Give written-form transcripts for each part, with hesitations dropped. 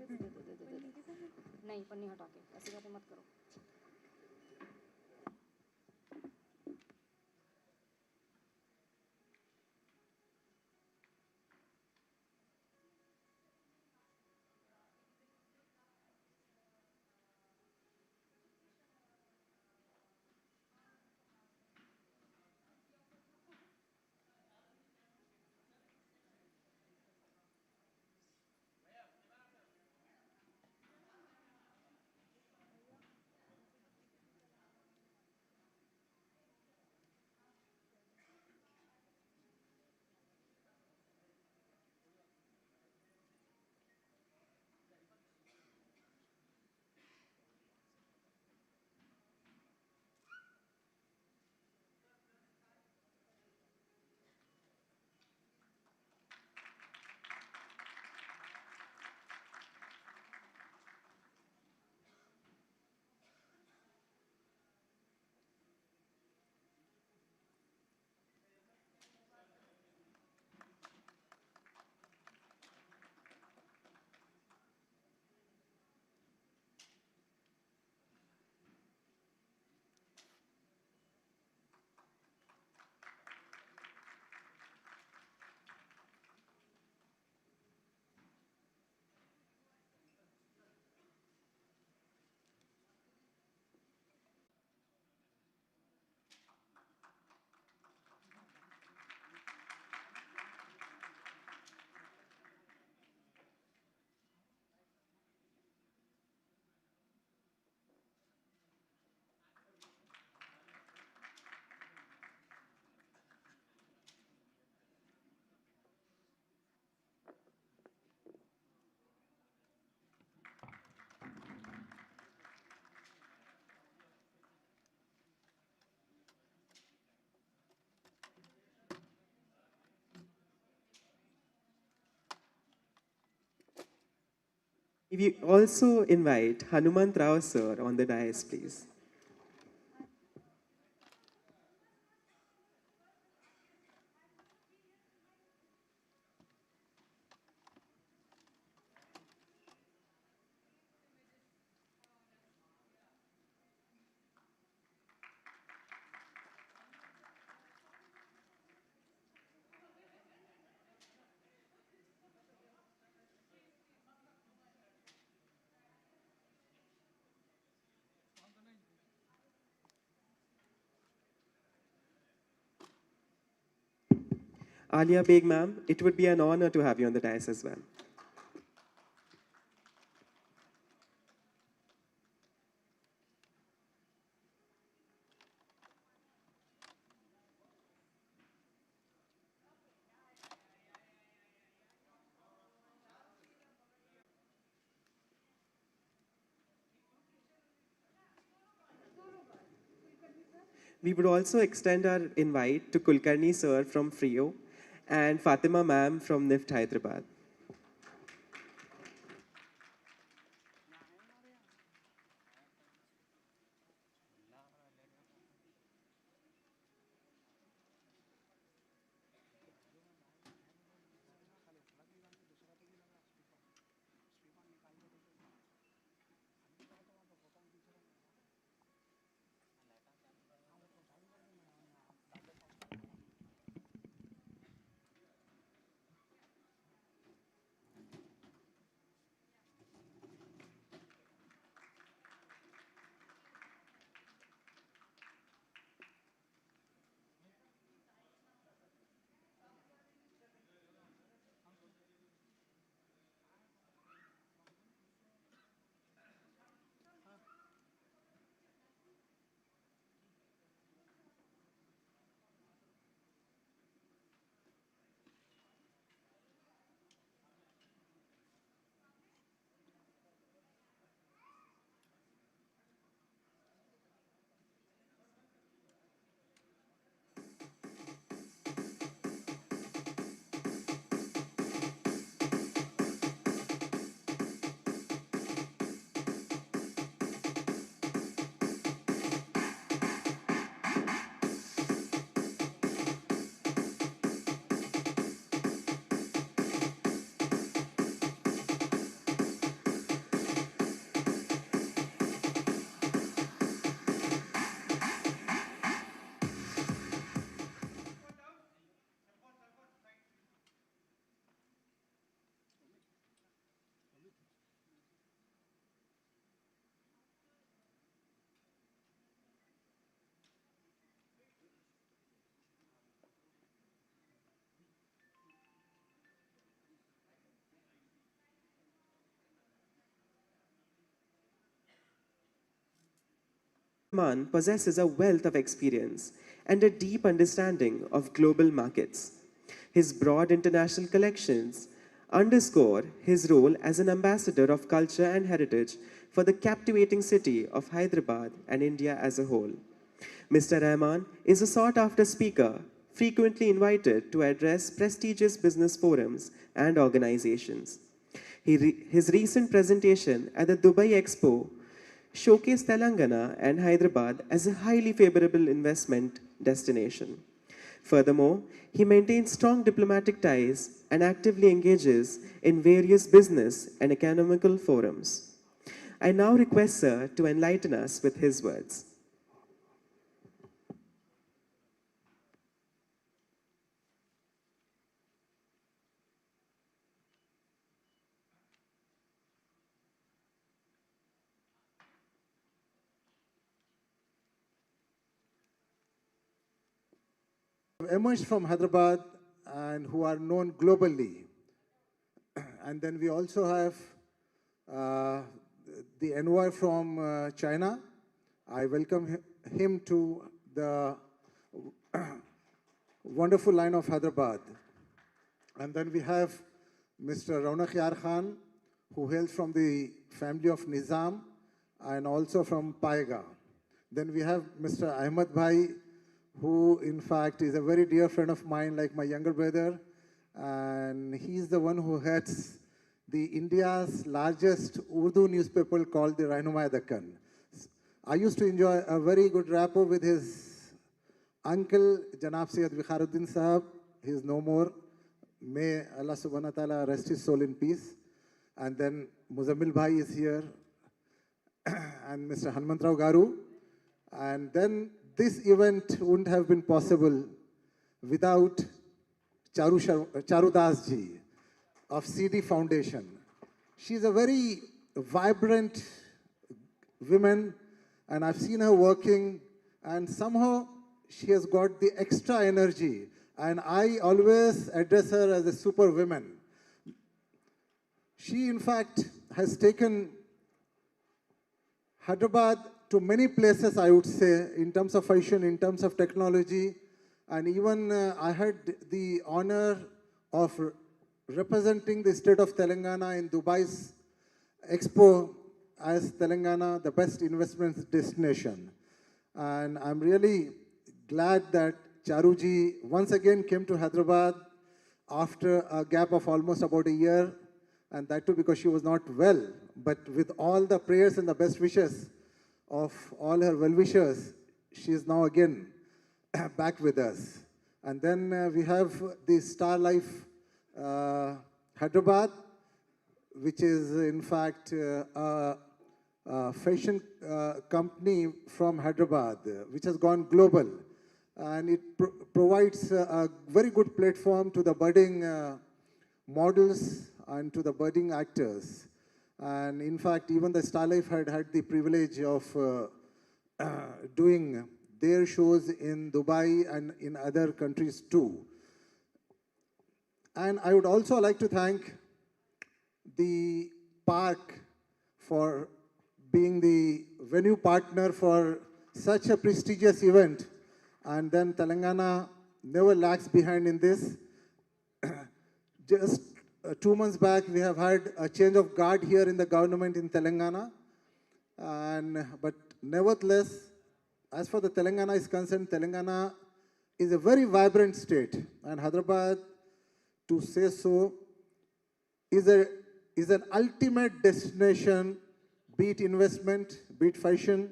नहीं पन्नी हटा के, ऐसी बातें मत करो। We also invite Hanumant Rao sir on the dais, please. Alia Beg, ma'am, it would be an honor to have you on the dais as well. We would also extend our invite to Kulkarni sir from FRIO and Fatima ma'am from NIFT Hyderabad. Rahman possesses a wealth of experience and a deep understanding of global markets. His broad international collections underscore his role as an ambassador of culture and heritage for the captivating city of Hyderabad and India as a whole. Mr. Rahman is a sought after speaker, frequently invited to address prestigious business forums and organizations. His recent presentation at the Dubai Expo showcased Telangana and Hyderabad as a highly favorable investment destination. Furthermore, he maintains strong diplomatic ties and actively engages in various business and economical forums. I now request Sir to enlighten us with his words. Emerged from Hyderabad and who are known globally. And then we also have the envoy from China. I welcome him to the wonderful line of Hyderabad. And then we have Mr. Raunak Yar Khan, who hails from the family of Nizam and also from Paiga. Then we have Mr. Ahmed Bhai, who in fact is a very dear friend of mine, like my younger brother. And he's the one who heads the India's largest Urdu newspaper called the Rahnumai Dakkan. I used to enjoy a very good rapport with his uncle, Janab Sayyid Vikharuddin Sahab. He is no more. May Allah subhanahu wa ta'ala rest his soul in peace. And then Muzammil Bhai is here, and Mr. Hanumantrao Garu. And then this event wouldn't have been possible without Charu Das ji of CD Foundation. She's a very vibrant woman, and I've seen her working, and somehow she has got the extra energy. And I always address her as a super woman. She, in fact, has taken Hyderabad to many places, I would say, in terms of fashion, in terms of technology. And even I had the honor of representing the state of Telangana in Dubai's Expo as Telangana, the best investment destination. And I'm really glad that Charuji once again came to Hyderabad after a gap of almost about a year, and that too because she was not well. But with all the prayers and the best wishes of all her well-wishers, she is now again back with us. And then we have the Star Life Hyderabad, which is in fact a fashion company from Hyderabad, which has gone global. And it provides a very good platform to the budding models and to the budding actors. And in fact, even the Star Life had the privilege of doing their shows in Dubai and in other countries too. And I would also like to thank the park for being the venue partner for such a prestigious event. And then Telangana never lags behind in this. Just 2 months back, we have had a change of guard here in the government in Telangana. But nevertheless, as far as Telangana is concerned, Telangana is a very vibrant state. And Hyderabad, to say so, is an ultimate destination, be it investment, be it fashion,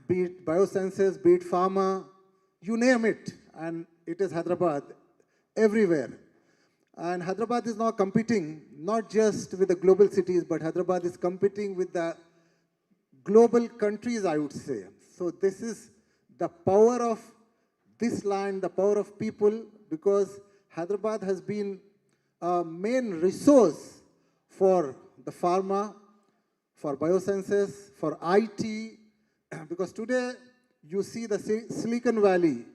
be it biosciences, be it pharma, you name it, and it is Hyderabad everywhere. And Hyderabad is now competing not just with the global cities, but Hyderabad is competing with the global countries, I would say. So this is the power of this land, the power of people, because Hyderabad has been a main resource for the pharma, for biosciences, for IT, because today you see the Silicon Valley.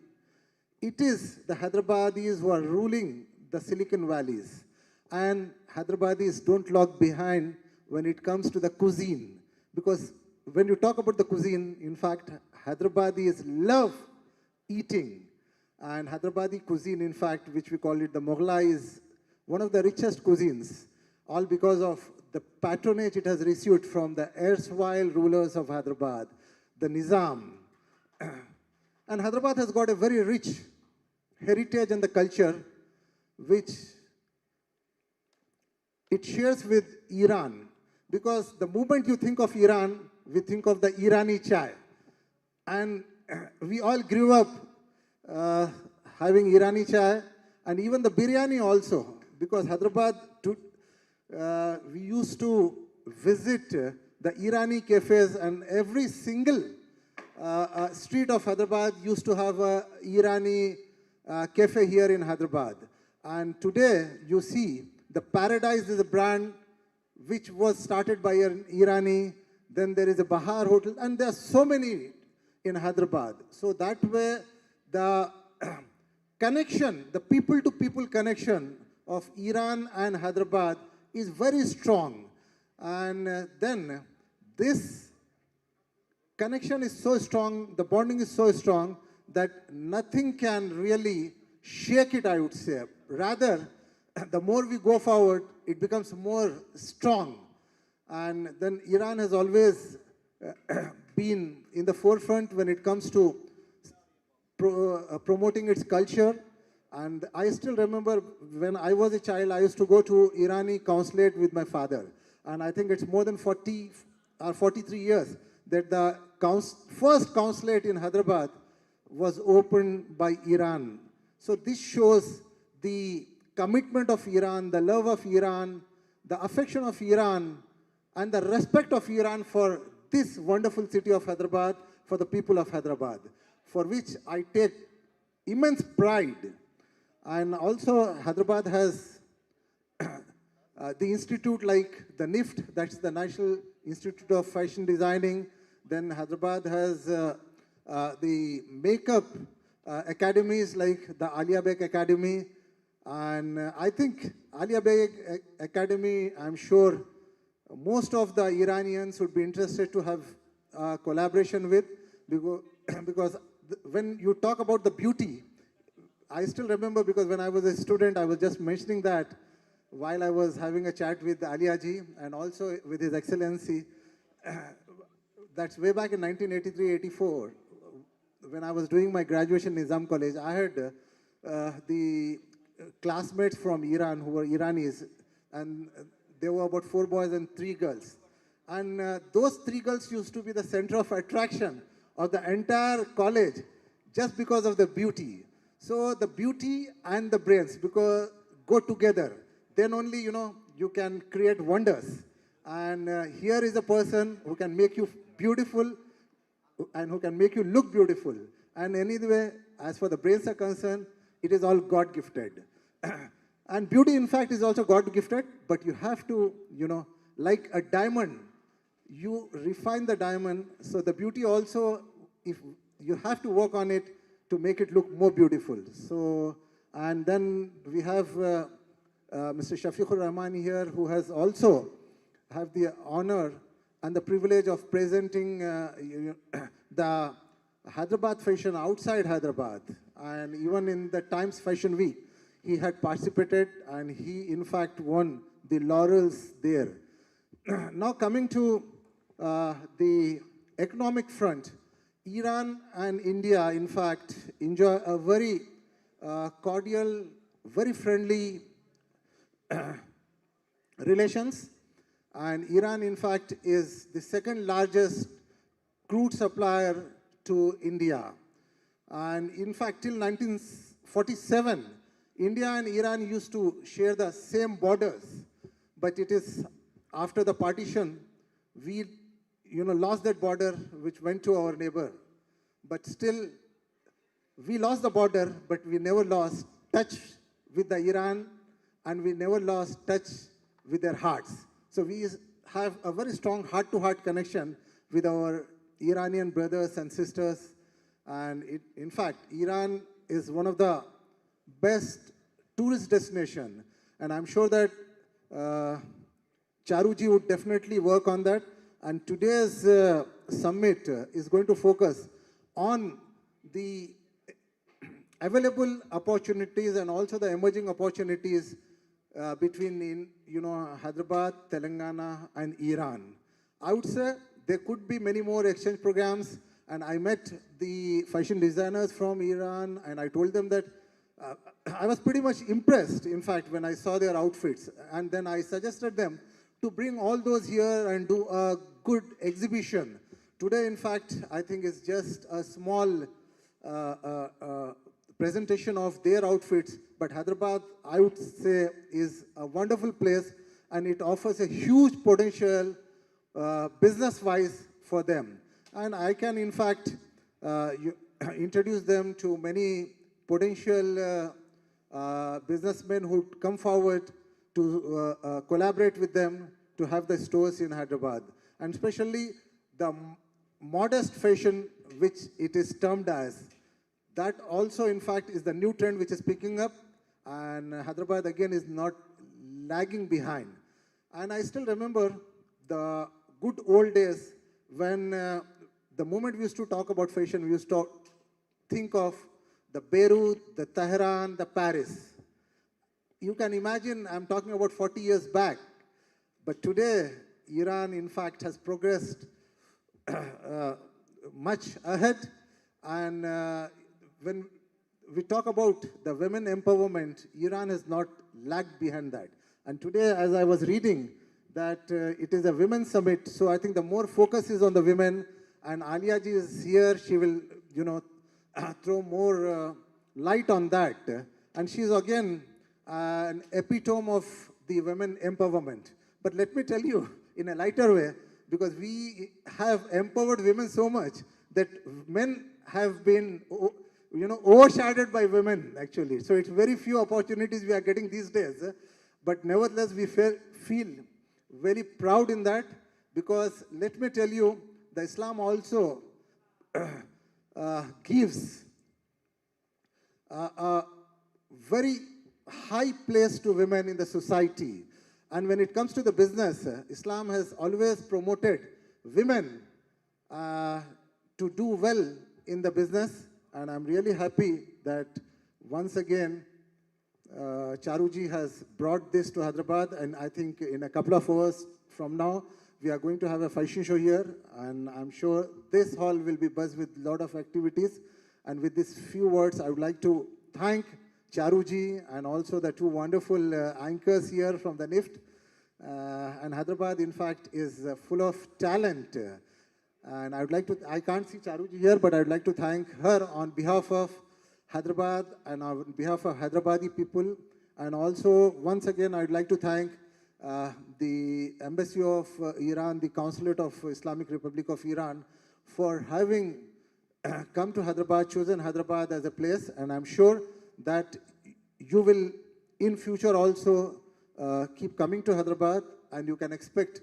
It is the Hyderabadis who are ruling the Silicon Valleys. And Hyderabadis don't lag behind when it comes to the cuisine, because when you talk about the cuisine, in fact, Hyderabadis love eating. And Hyderabadi cuisine, in fact, which we call it the Mughlai, is one of the richest cuisines, all because of the patronage it has received from the erstwhile rulers of Hyderabad, the Nizam. And Hyderabad has got a very rich heritage and the culture, which it shares with Iran. Because the moment you think of Iran, we think of the Irani chai. And we all grew up having Irani chai, and even the biryani also. Because Hyderabad, we used to visit the Irani cafes, and every single street of Hyderabad used to have a Irani cafe here in Hyderabad. And today, you see, the Paradise is a brand which was started by an Irani. Then there is a Bahar Hotel, and there are so many in Hyderabad. So that way, the connection, the people-to-people connection of Iran and Hyderabad is very strong. And then this connection is so strong, the bonding is so strong that nothing can really shake it, I would say. Rather, the more we go forward, it becomes more strong. And then Iran has always been in the forefront when it comes to promoting its culture. And I still remember when I was a child, I used to go to Irani Consulate with my father. And I think it's more than 40 or 43 years that the first consulate in Hyderabad was opened by Iran. So this shows the commitment of Iran, the love of Iran, the affection of Iran, and the respect of Iran for this wonderful city of Hyderabad, for the people of Hyderabad, for which I take immense pride. And also Hyderabad has the institute like the NIFT, that's the National Institute of Fashion Designing. Then Hyderabad has the makeup academies like the Alia Beg Academy. And I think Alia Beg Academy, I'm sure most of the Iranians would be interested to have collaboration with, because when you talk about the beauty, I still remember, because when I was a student, I was just mentioning that while I was having a chat with Aliaji and also with His Excellency. That's way back in 1983-84, when I was doing my graduation in Nizam College. I had the classmates from Iran who were Iranis, and there were about 4 boys and 3 girls. And those 3 girls used to be the center of attraction of the entire college just because of the beauty. So the beauty and the brains because go together. Then only, you can create wonders. And here is a person who can make you beautiful and who can make you look beautiful. And anyway, as for the brains are concerned, it is all God-gifted. And beauty, in fact, is also God-gifted, but you have to, like a diamond, you refine the diamond. So the beauty also, if you have to work on it to make it look more beautiful. So, and then we have Mr. Shafiqur Rahmani here, who has also have the honor and the privilege of presenting the Hyderabad fashion outside Hyderabad. And even in the Times Fashion Week, he had participated and he, in fact, won the laurels there. Now coming to the economic front, Iran and India, in fact, enjoy a very cordial, very friendly relations. And Iran, in fact, is the second largest crude supplier to India. And in fact, till 1947, India and Iran used to share the same borders. But it is after the partition, we lost that border, which went to our neighbor. But still, we lost the border, but we never lost touch with the Iran, and we never lost touch with their hearts. So we have a very strong heart-to-heart connection with our Iranian brothers and sisters. And in fact, Iran is one of the best tourist destination. And I'm sure that Charuji would definitely work on that. And today's summit is going to focus on the available opportunities and also the emerging opportunities between Hyderabad, Telangana, and Iran. I would say there could be many more exchange programs, and I met the fashion designers from Iran, and I told them that I was pretty much impressed, in fact, when I saw their outfits, and then I suggested them to bring all those here and do a good exhibition. Today, in fact, I think it's just a small presentation of their outfits, but Hyderabad, I would say, is a wonderful place, and it offers a huge potential business-wise for them. And I can, in fact, introduce them to many potential businessmen who come forward to collaborate with them to have the stores in Hyderabad. And especially the modest fashion, which it is termed as, that also, in fact, is the new trend which is picking up, and Hyderabad, again, is not lagging behind. And I still remember the good old days when the moment we used to talk about fashion, we used to think of the Beirut, the Tehran, the Paris. You can imagine, I'm talking about 40 years back, but today, Iran, in fact, has progressed much ahead, and when we talk about the women empowerment, Iran has not lagged behind that. And today, as I was reading, that it is a women's summit, so I think the more focus is on the women, and Alia ji is here, she will, throw more light on that. And she's again an epitome of the women empowerment. But let me tell you, in a lighter way, because we have empowered women so much that men have been overshadowed by women, actually. So it's very few opportunities we are getting these days. But nevertheless, we feel very proud in that, because let me tell you, the Islam also gives a very high place to women in the society. And when it comes to the business, Islam has always promoted women to do well in the business. And I'm really happy that once again, Charuji has brought this to Hyderabad, and I think in a couple of hours from now, we are going to have a fashion show here, and I'm sure this hall will be buzzed with a lot of activities. And with these few words, I would like to thank Charuji and also the two wonderful anchors here from the NIFT. And Hyderabad, in fact, is full of talent. And I would like to, I can't see Charuji here, but I would like to thank her on behalf of Hyderabad and on behalf of Hyderabadi people. And also, once again, I would like to thank the Embassy of Iran, the Consulate of Islamic Republic of Iran, for having come to Hyderabad, chosen Hyderabad as a place. And I'm sure that you will, in future also, keep coming to Hyderabad, and you can expect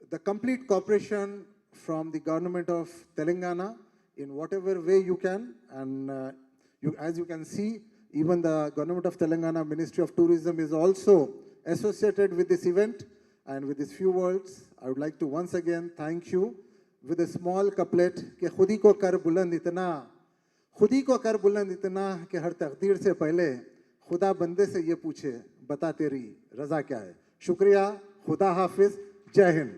the complete cooperation from the government of Telangana in whatever way you can. And as you can see, even the government of Telangana Ministry of Tourism is also associated with this event. And with these few words, I would like to once again thank you with a small couplet कि खुदी को कर बुलंद इतना खुदी को कर बुलंद इतना कि हर तकदीर से पहले खुदा बंदे से ये पूछे बता तेरी रजा क्या है शुक्रिया खुदा हाफिज जय Hind.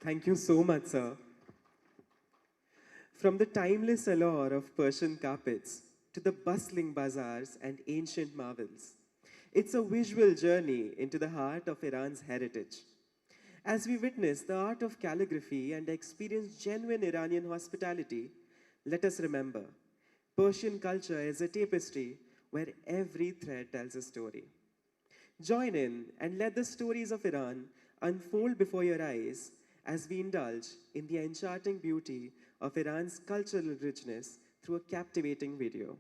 Thank you so much, sir. From the timeless allure of Persian carpets to the bustling bazaars and ancient marvels, it's a visual journey into the heart of Iran's heritage. As we witness the art of calligraphy and experience genuine Iranian hospitality, let us remember, Persian culture is a tapestry where every thread tells a story. Join in and let the stories of Iran unfold before your eyes as we indulge in the enchanting beauty of Iran's cultural richness through a captivating video.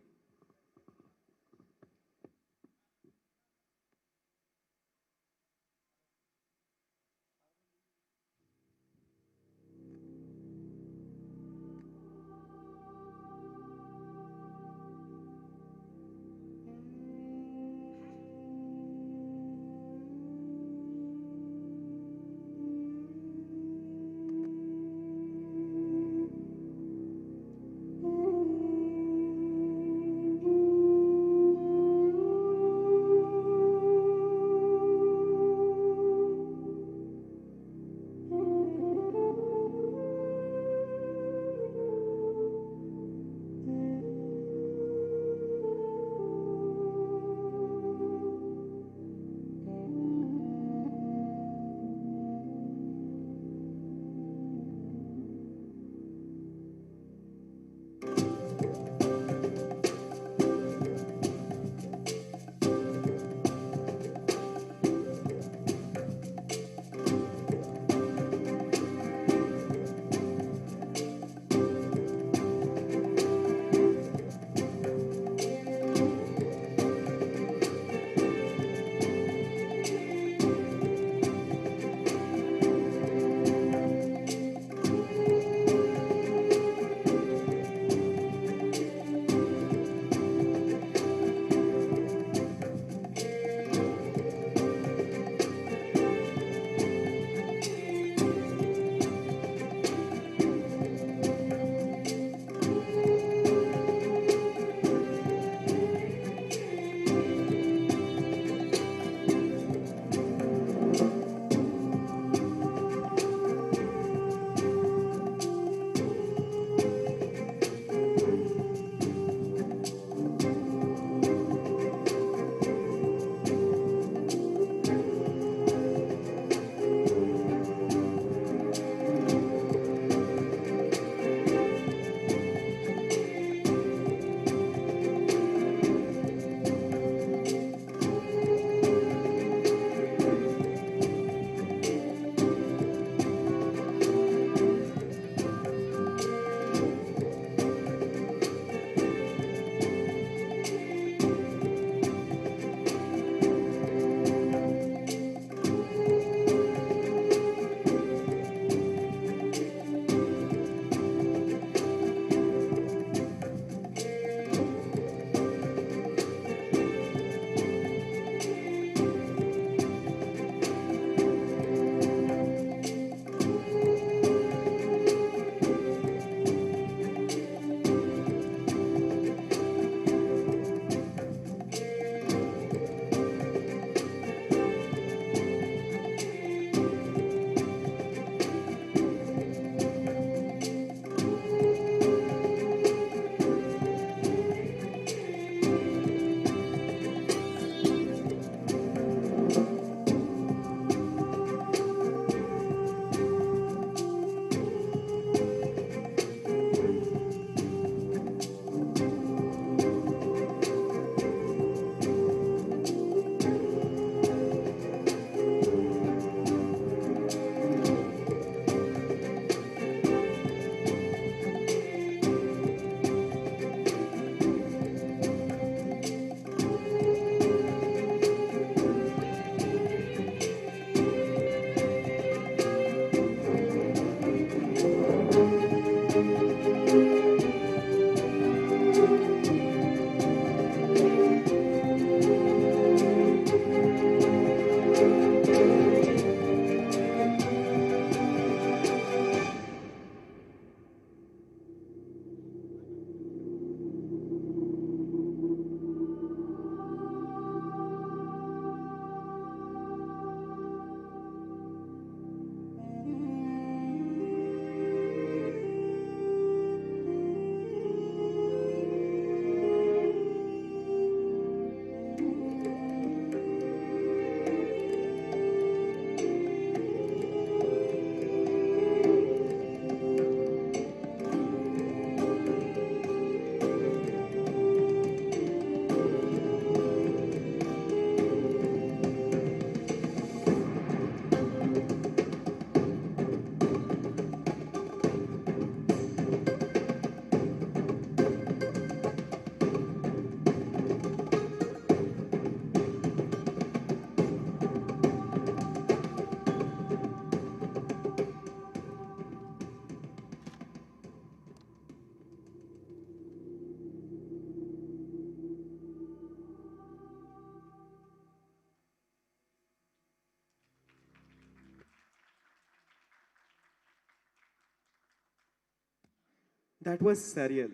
That was surreal.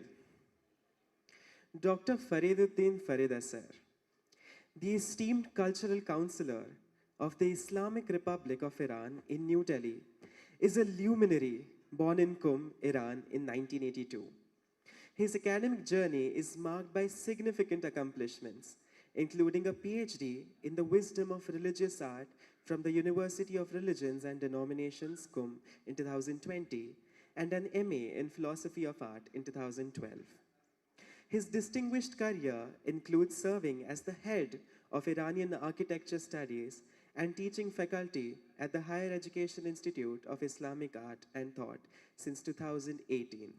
Dr. Fariduddin Faridasar, the esteemed cultural counselor of the Islamic Republic of Iran in New Delhi, is a luminary born in Qum, Iran in 1982. His academic journey is marked by significant accomplishments, including a PhD in the wisdom of religious art from the University of Religions and Denominations, Qum, in 2020, and an MA in Philosophy of Art in 2012. His distinguished career includes serving as the head of Iranian architecture studies and teaching faculty at the Higher Education Institute of Islamic Art and Thought since 2018.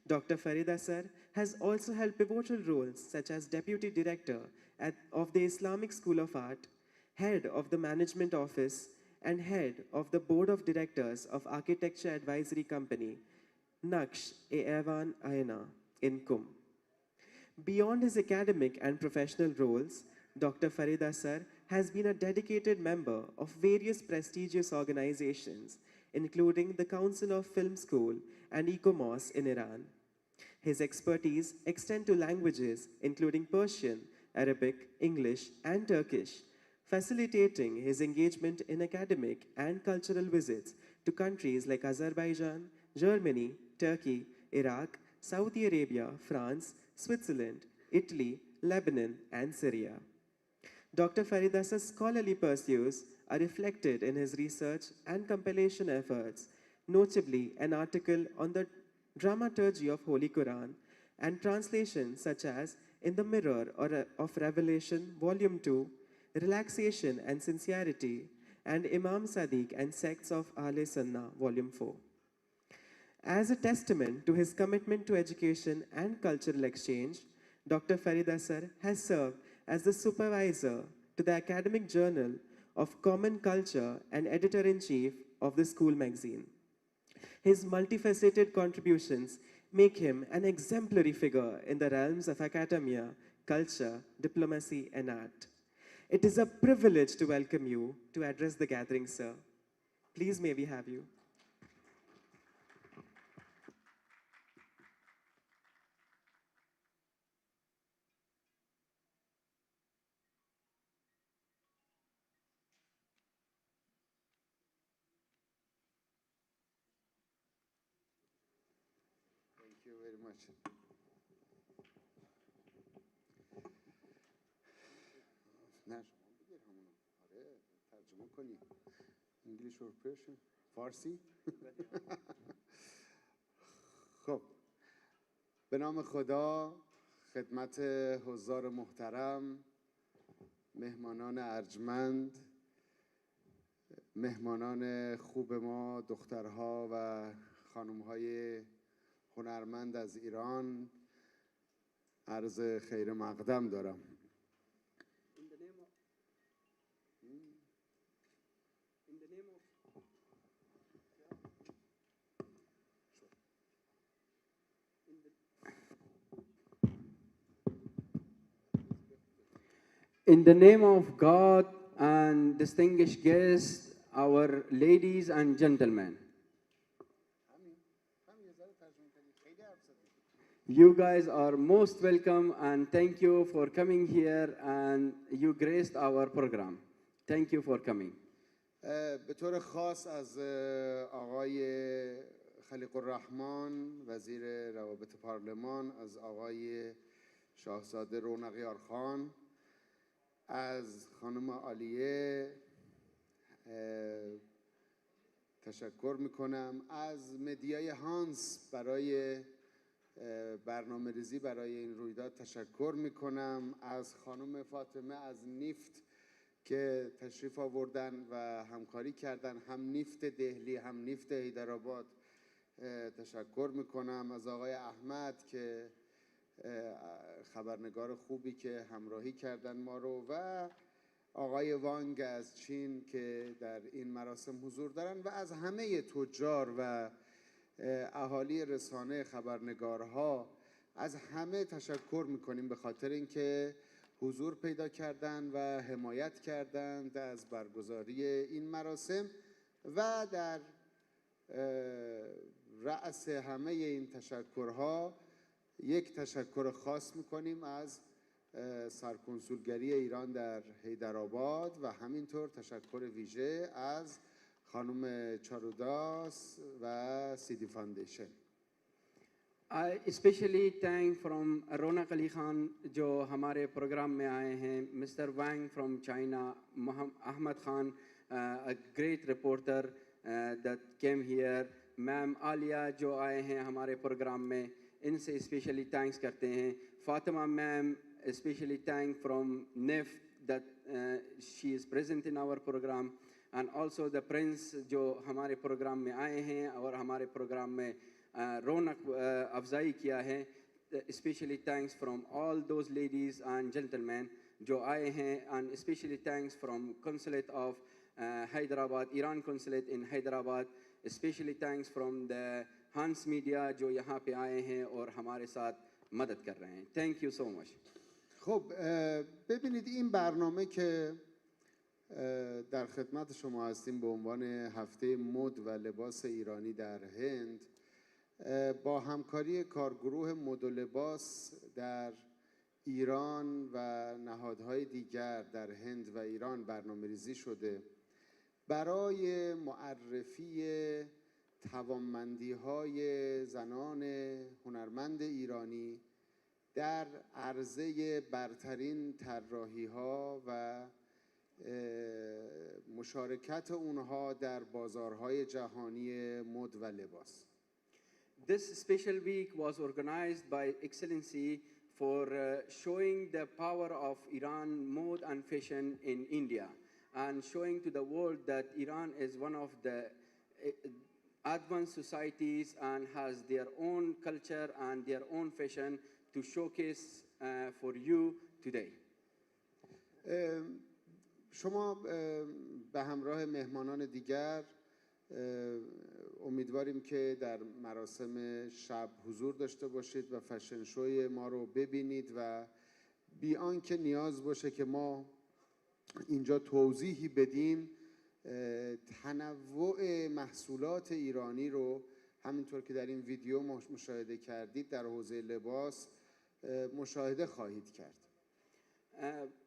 Dr. Farid Asar has also held pivotal roles such as Deputy Director of the Islamic School of Art, Head of the Management Office, and Head of the Board of Directors of Architecture Advisory Company, Naqsh Evan Aina, in Qum. Beyond his academic and professional roles, Dr. Farid Asar has been a dedicated member of various prestigious organizations, including the Council of Film School and ECOMOS in Iran. His expertise extend to languages including Persian, Arabic, English, and Turkish, facilitating his engagement in academic and cultural visits to countries like Azerbaijan, Germany, Turkey, Iraq, Saudi Arabia, France, Switzerland, Italy, Lebanon, and Syria. Dr. Farid Asar's scholarly pursuits are reflected in his research and compilation efforts, notably an article on the dramaturgy of Holy Quran and translations such as In the Mirror of Revelation, Volume 2, Relaxation and Sincerity, and Imam Sadiq and Sects of Ahle Sunnah, Volume 4. As a testament to his commitment to education and cultural exchange, Dr. Farid Asar has served as the supervisor to the academic journal of Common Culture and editor-in-chief of the school magazine. His multifaceted contributions make him an exemplary figure in the realms of academia, culture, diplomacy, and art. It is a privilege to welcome you to address the gathering, sir. Please may we have you. Thank you very much. نه شما بگیر همونو. آره ترجمه کنی. انگلیش و پرشن. فارسی؟ خب به نام خدا خدمت حضار محترم، مهمانان ارجمند، مهمانان خوب ما، دخترها و خانمهای هنرمند از ایران عرض خیر مقدم دارم. In the name of God and distinguished guests, our ladies and gentlemen, you guys are most welcome and thank you for coming here and you graced our program. Thank you for coming. به طور خاص از آقای خلیق الرحمن وزیر روابط پارلمان، از آقای شاهزاده رونق یارخان، از خانم عالیه تشکر میکنم، از مدیای هانس برای برنامه ریزی برای این رویداد تشکر میکنم، از خانم فاطمه از نیفت که تشریف آوردن و همکاری کردن، هم نیفت دهلی هم نیفت حیدرآباد تشکر میکنم، از آقای احمد که خبرنگار خوبی که همراهی کردن ما رو و آقای وانگ از چین که در این مراسم حضور دارن و از همه تجار و اهالی رسانه، خبرنگارها، از همه تشکر میکنیم به خاطر اینکه حضور پیدا کردن و حمایت کردند از برگزاری این مراسم و در رأس همه این تشکرها یک تشکر خاص میکنیم از سرکنسولگری ایران در حیدرآباد و همینطور تشکر ویژه از خانم چاروداس و سیدی فاندیشن. I especially thank from Ronak Ali Khan जो हमारे programme में आए हैं, Mr. Wang from China, Ahmad Khan, a great reporter that came here, Ma'am Alia जो आए हैं हमारे programme में, इनसे especially thanks करते हैं. Fatima Ma'am especially thank from NIF that she is present in our program, and also the Prince जो हमारे प्रोग्राम में आए हैं और हमारे प्रोग्राम में रौनक अफजाई किया है. Especially thanks from all those ladies and gentlemen जो आए हैं, and especially thanks from Consulate of Hyderabad, Iran Consulate in Hyderabad. Especially thanks from the Hans Media जो यहाँ पे आए हैं और हमारे साथ मदद कर रहे हैं. Thank you so much. خب ببینید این برنامه که در خدمت شما هستیم به عنوان هفته مد و لباس ایرانی در هند با همکاری کارگروه مد و لباس در ایران و نهادهای دیگر در هند و ایران برنامه‌ریزی شده برای معرفی توانمندی‌های زنان هنرمند ایرانی در عرضه برترین طراحی‌ها و مشارکت اونها در بازارهای جهانی مد و لباس. This special week was organized by Excellency for showing the power of Iran mode and fashion in India and showing to the world that Iran is one of the advanced societies and has their own culture and their own fashion to showcase for you today. شما به همراه مهمانان دیگر امیدواریم که در مراسم شب حضور داشته باشید و فشن شوی ما رو ببینید و بی آنکه نیاز باشه که ما اینجا توضیحی بدیم تنوع محصولات ایرانی رو همینطور که در این ویدیو مشاهده کردید در حوزه لباس مشاهده خواهید کرد.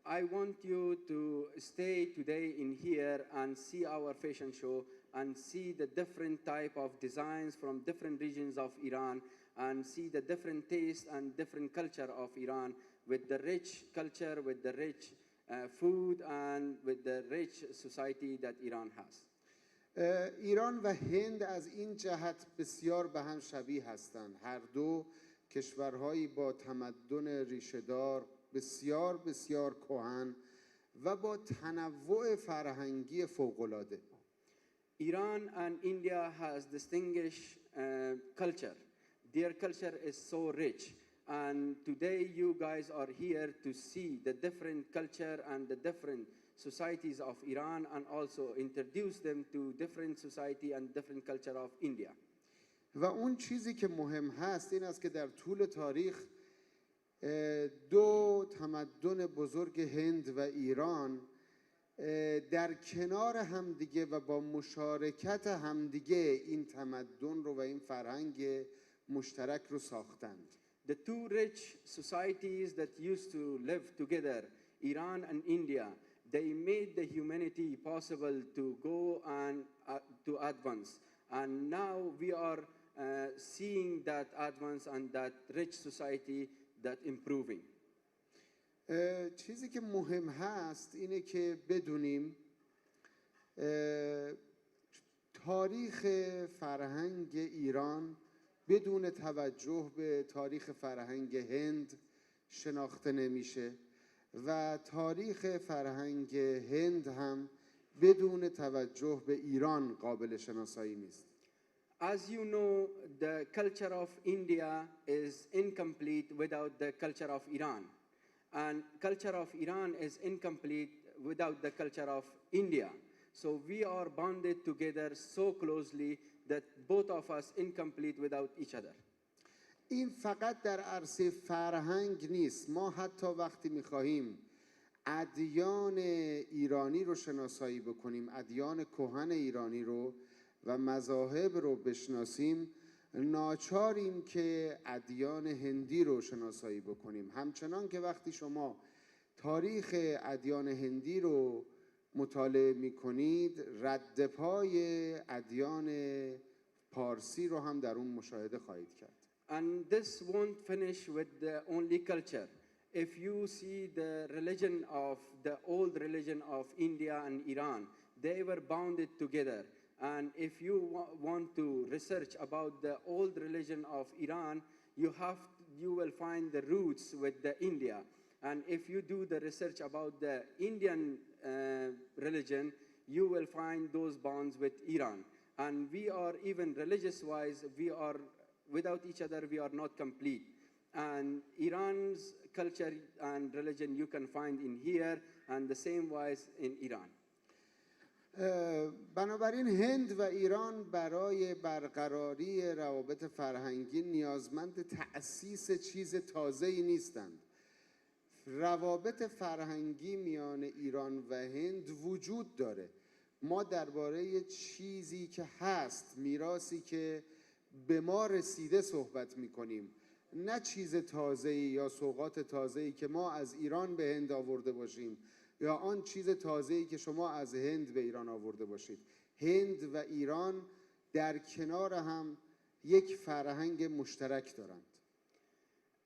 I want you to stay today in here and see our fashion show and see the different type of designs from different regions of Iran and see the different taste and different culture of Iran with the rich culture, with the rich food and with the rich society that Iran has. ایران و هند از این جهت بسیار به هم شبیه هستند. هر دو کشورهایی با تمدن ریشه‌دار بسیار بسیار کهن و با تنوع فرهنگی فوق‌العاده. Iran and India has distinguished culture. Their culture is so rich, and today you guys are here to see the different culture and the different societies of Iran and also introduce them to different society and different culture of India. و اون چیزی که مهم هست این است که در طول تاریخ دو تمدن بزرگ هند و ایران در کنار همدیگه و با مشارکت همدیگه این تمدن رو و این فرهنگ مشترک رو ساختند. The two rich societies that used to live together, Iran and India, they made the humanity possible to go and to advance. And now we are seeing that advance and that rich society that improving. چیزی که مهم هست اینه که بدونیم تاریخ فرهنگ ایران بدون توجه به تاریخ فرهنگ هند شناخته نمیشه و تاریخ فرهنگ هند هم بدون توجه به ایران قابل شناسایی نیست. As you know, the culture of India is incomplete without the culture of Iran. And culture of Iran is incomplete without the culture of India. So we are bonded together so closely that both of us incomplete without each other. این فقط در عرصه فرهنگ نیست. ما حتی وقتی می‌خواهیم ادیان ایرانی رو شناسایی بکنیم، ادیان کهن ایرانی رو و مذاهب رو بشناسیم، ناچاریم که ادیان هندی رو شناسایی بکنیم. همچنان که وقتی شما تاریخ ادیان هندی رو مطالعه می‌کنید، رد پای ادیان پارسی رو هم در اون مشاهده خواهید کرد. And this won't finish with the only culture. If you see the religion of the old religion of India and Iran, they were bounded together. And if you want to research about the old religion of Iran, you will find the roots with the India. And if you do the research about the Indian religion, you will find those bonds with Iran. And we are, even religious-wise, we are, without each other, we are not complete. And Iran's culture and religion you can find in here, and the same wise in Iran. بنابراین هند و ایران برای برقراری روابط فرهنگی نیازمند تأسیس چیز تازه‌ای نیستند. روابط فرهنگی میان ایران و هند وجود داره. ما درباره چیزی که هست، میراثی که به ما رسیده صحبت میکنیم، نه چیز تازه‌ای یا سوغات تازه‌ای که ما از ایران به هند آورده باشیم یا آن چیز تازه‌ای که شما از هند به ایران آورده باشید. هند و ایران در کنار هم یک فرهنگ مشترک دارند.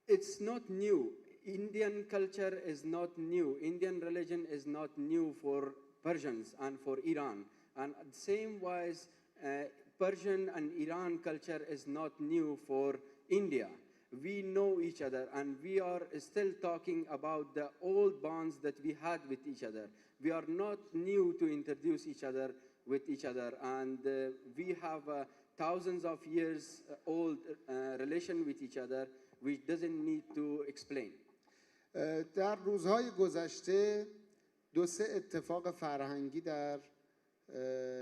It's not new. Indian culture is not new. Indian religion is not new for Persians and for Iran. And same wise, Persian and Iran culture is not new for India. We know each other, and we are still talking about the old bonds that we had with each other. We are not new to introduce each other with each other, and we have thousands of years old relation with each other, which doesn't need to explain. در روزهای گذشته دو سه اتفاق فرهنگی در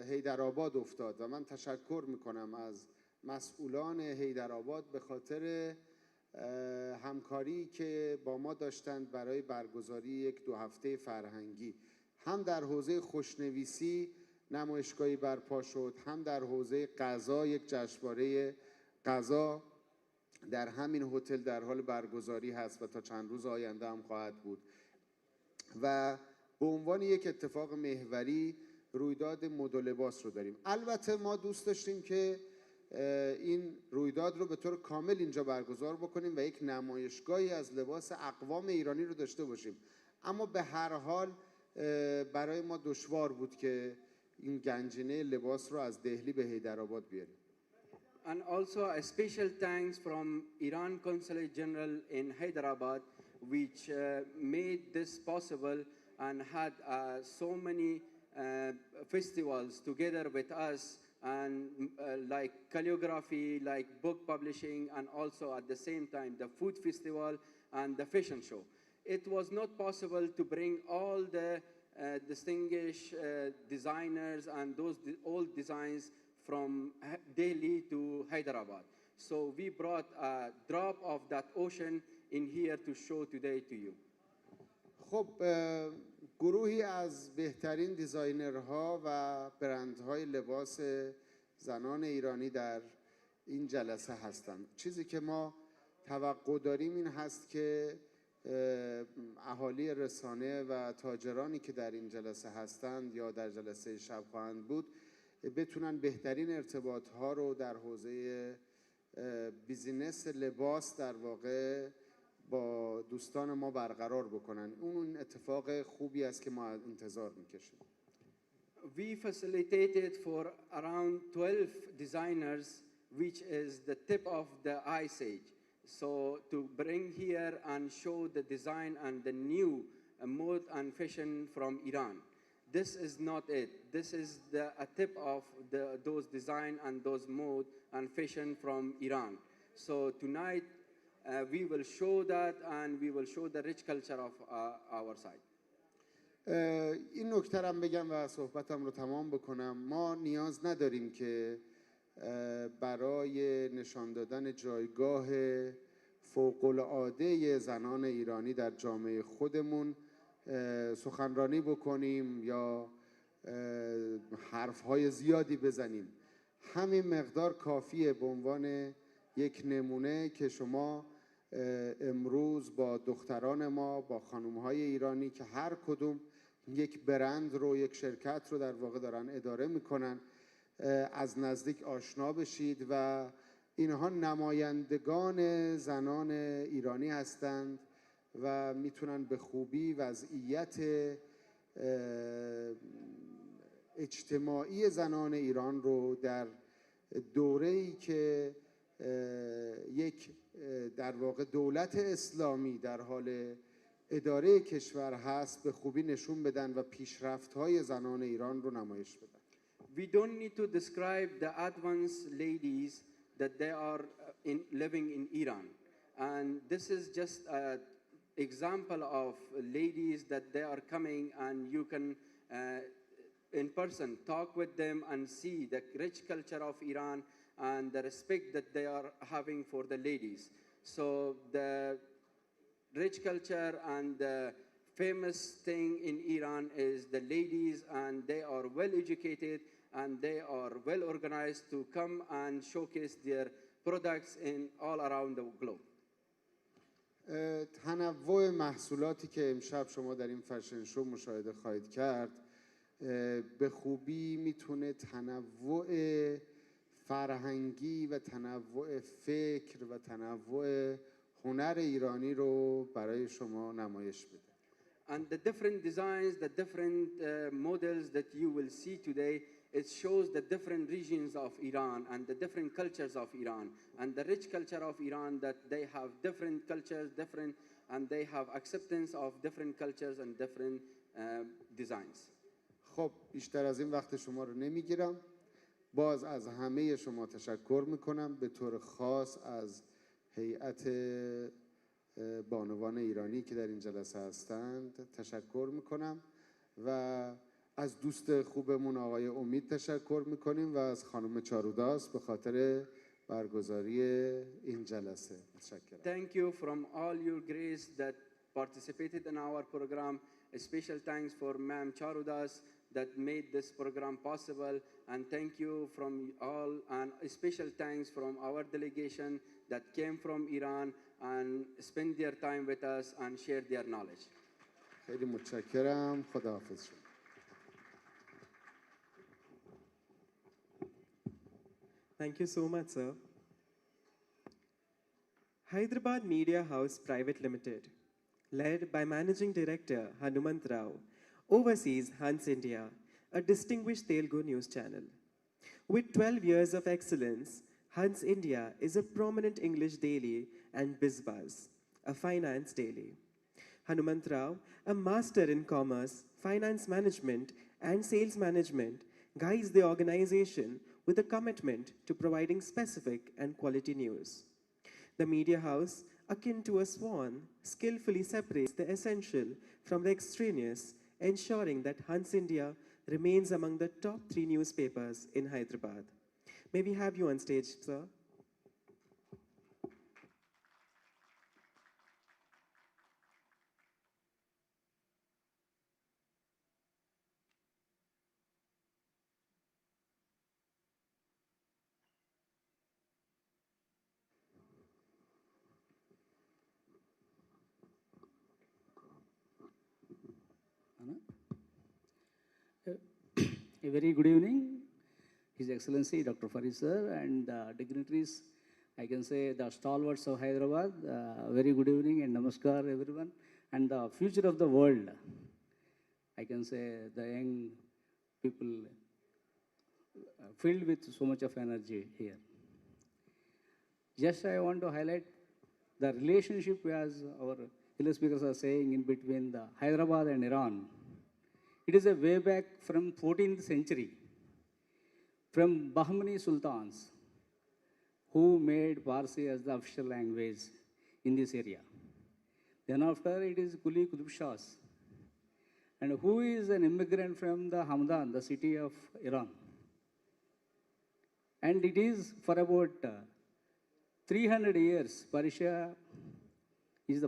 حیدرآباد افتاد و من تشکر میکنم از مسئولان حیدرآباد به خاطر همکاری که با ما داشتند برای برگزاری یک 2 هفته فرهنگی. هم در حوزه خوشنویسی نمایشگاهی برپا شد، هم در حوزه غذا یک جشنواره غذا در همین هتل در حال برگزاری هست و تا چند روز آینده هم خواهد بود. و به عنوان یک اتفاق محوری رویداد مد و لباس رو داریم. البته ما دوست داشتیم که این رویداد رو به طور کامل اینجا برگزار بکنیم و یک نمایشگاهی از لباس اقوام ایرانی رو داشته باشیم، اما به هر حال برای ما دشوار بود که این گنجینه لباس رو از دهلی به حیدرآباد بیاریم. And also a special thanks from Iran Consulate General in Hyderabad, which made this possible and had so many festivals together with us, and like calligraphy, like book publishing, and also at the same time the food festival and the fashion show. It was not possible to bring all the distinguished designers and those old designs from Delhi to Hyderabad. So we brought a drop of that ocean in here to show today to you. خب گروهی از بهترین دیزاینرها و برندهای لباس زنان ایرانی در این جلسه هستند. چیزی که ما توقع داریم این هست که اهالی رسانه و تاجرانی که در این جلسه هستند یا در جلسه شب خواهند بود بتونن بهترین ارتباطها رو در حوزه بیزینس لباس در واقع با دوستان ما برقرار بکنن. اون اتفاق خوبی است که ما انتظار میکشیم. We facilitated for around 12 designers, which is the tip of the ice age. So to bring here and show the design and the new mode and fashion from Iran. This is not it. This is a tip of those design and those mode and fashion from Iran. So tonight we will show that, and we will show the rich culture of our side. این نکته رو بگم و صحبتم رو تمام بکنم. ما نیاز نداریم که برای نشان دادن جایگاه فوق‌العاده زنان ایرانی در جامعه خودمون سخنرانی بکنیم یا حرف‌های زیادی بزنیم. همین مقدار کافیه به عنوان یک نمونه که شما امروز با دختران ما، با خانم‌های ایرانی که هر کدوم یک برند رو، یک شرکت رو در واقع دارن اداره میکنن، از نزدیک آشنا بشید و اینها نمایندگان زنان ایرانی هستند و میتونن به خوبی وضعیت اجتماعی زنان ایران رو در دوره‌ای که یک در واقع دولت اسلامی در حال اداره کشور هست به خوبی نشون بدن و پیشرفت‌های زنان ایران رو نمایش بدن. We don't need to describe the advanced ladies that they are living in Iran. And this is just an example of ladies that they are coming and you can in person talk with them and see the rich culture of Iran and the respect that they are having for the ladies. So the rich culture and the famous thing in Iran is the ladies, and they are well educated and they are well organized to come and showcase their products in all around the globe. تنوع محصولاتی که امشب شما در این فشن شو مشاهده خواهید کرد به خوبی میتونه تنوع فرهنگی و تنوع فکر و تنوع هنر ایرانی رو برای شما نمایش بده. And the different designs, the different models that you will see today, it shows the different regions of Iran and the different cultures of Iran and the rich culture of Iran, that they have different cultures, different, and they have acceptance of different cultures and different designs. خب بیشتر از این وقت شما رو نمیگیرم. باز از همه شما تشکر میکنم، به طور خاص از هیئت بانوان ایرانی که در این جلسه هستند تشکر میکنم و از دوست خوبمون آقای امید تشکر میکنیم و از خانم چاروداس به خاطر برگزاری این جلسه متشکرم. Thank you from all your grace that participated in our program. A special thanks for Ma'am Charudas that made this program possible, and thank you from all, and a special thanks from our delegation that came from Iran and spent their time with us and shared their knowledge. خیلی متشکرم. خداحافظ شما. Thank you so much, sir. Hyderabad Media House Private Limited, led by Managing Director Hanumant Rao, oversees Hans India, a distinguished Telugu news channel. With 12 years of excellence, Hans India is a prominent English daily and BizBuzz, a finance daily. Hanumant Rao, a master in commerce, finance management, and sales management, guides the organization with a commitment to providing specific and quality news. The media house, akin to a swan, skillfully separates the essential from the extraneous, ensuring that Hans India remains among the top 3 newspapers in Hyderabad. May we have you on stage, sir? A very good evening, His Excellency Dr. Farid sir and dignitaries, I can say the stalwarts of Hyderabad. Very good evening and namaskar everyone. And the future of the world, I can say the young people filled with so much of energy here. Just I want to highlight the relationship, as our fellow speakers are saying, in between the Hyderabad and Iran. It is a way back from 14th century, from Bahmani Sultans, who made Parsi as the official language in this area. Then after it is Quli Qutub Shahs, and who is an immigrant from the Hamdan, the city of Iran. And it is for about 300 years, Parsi is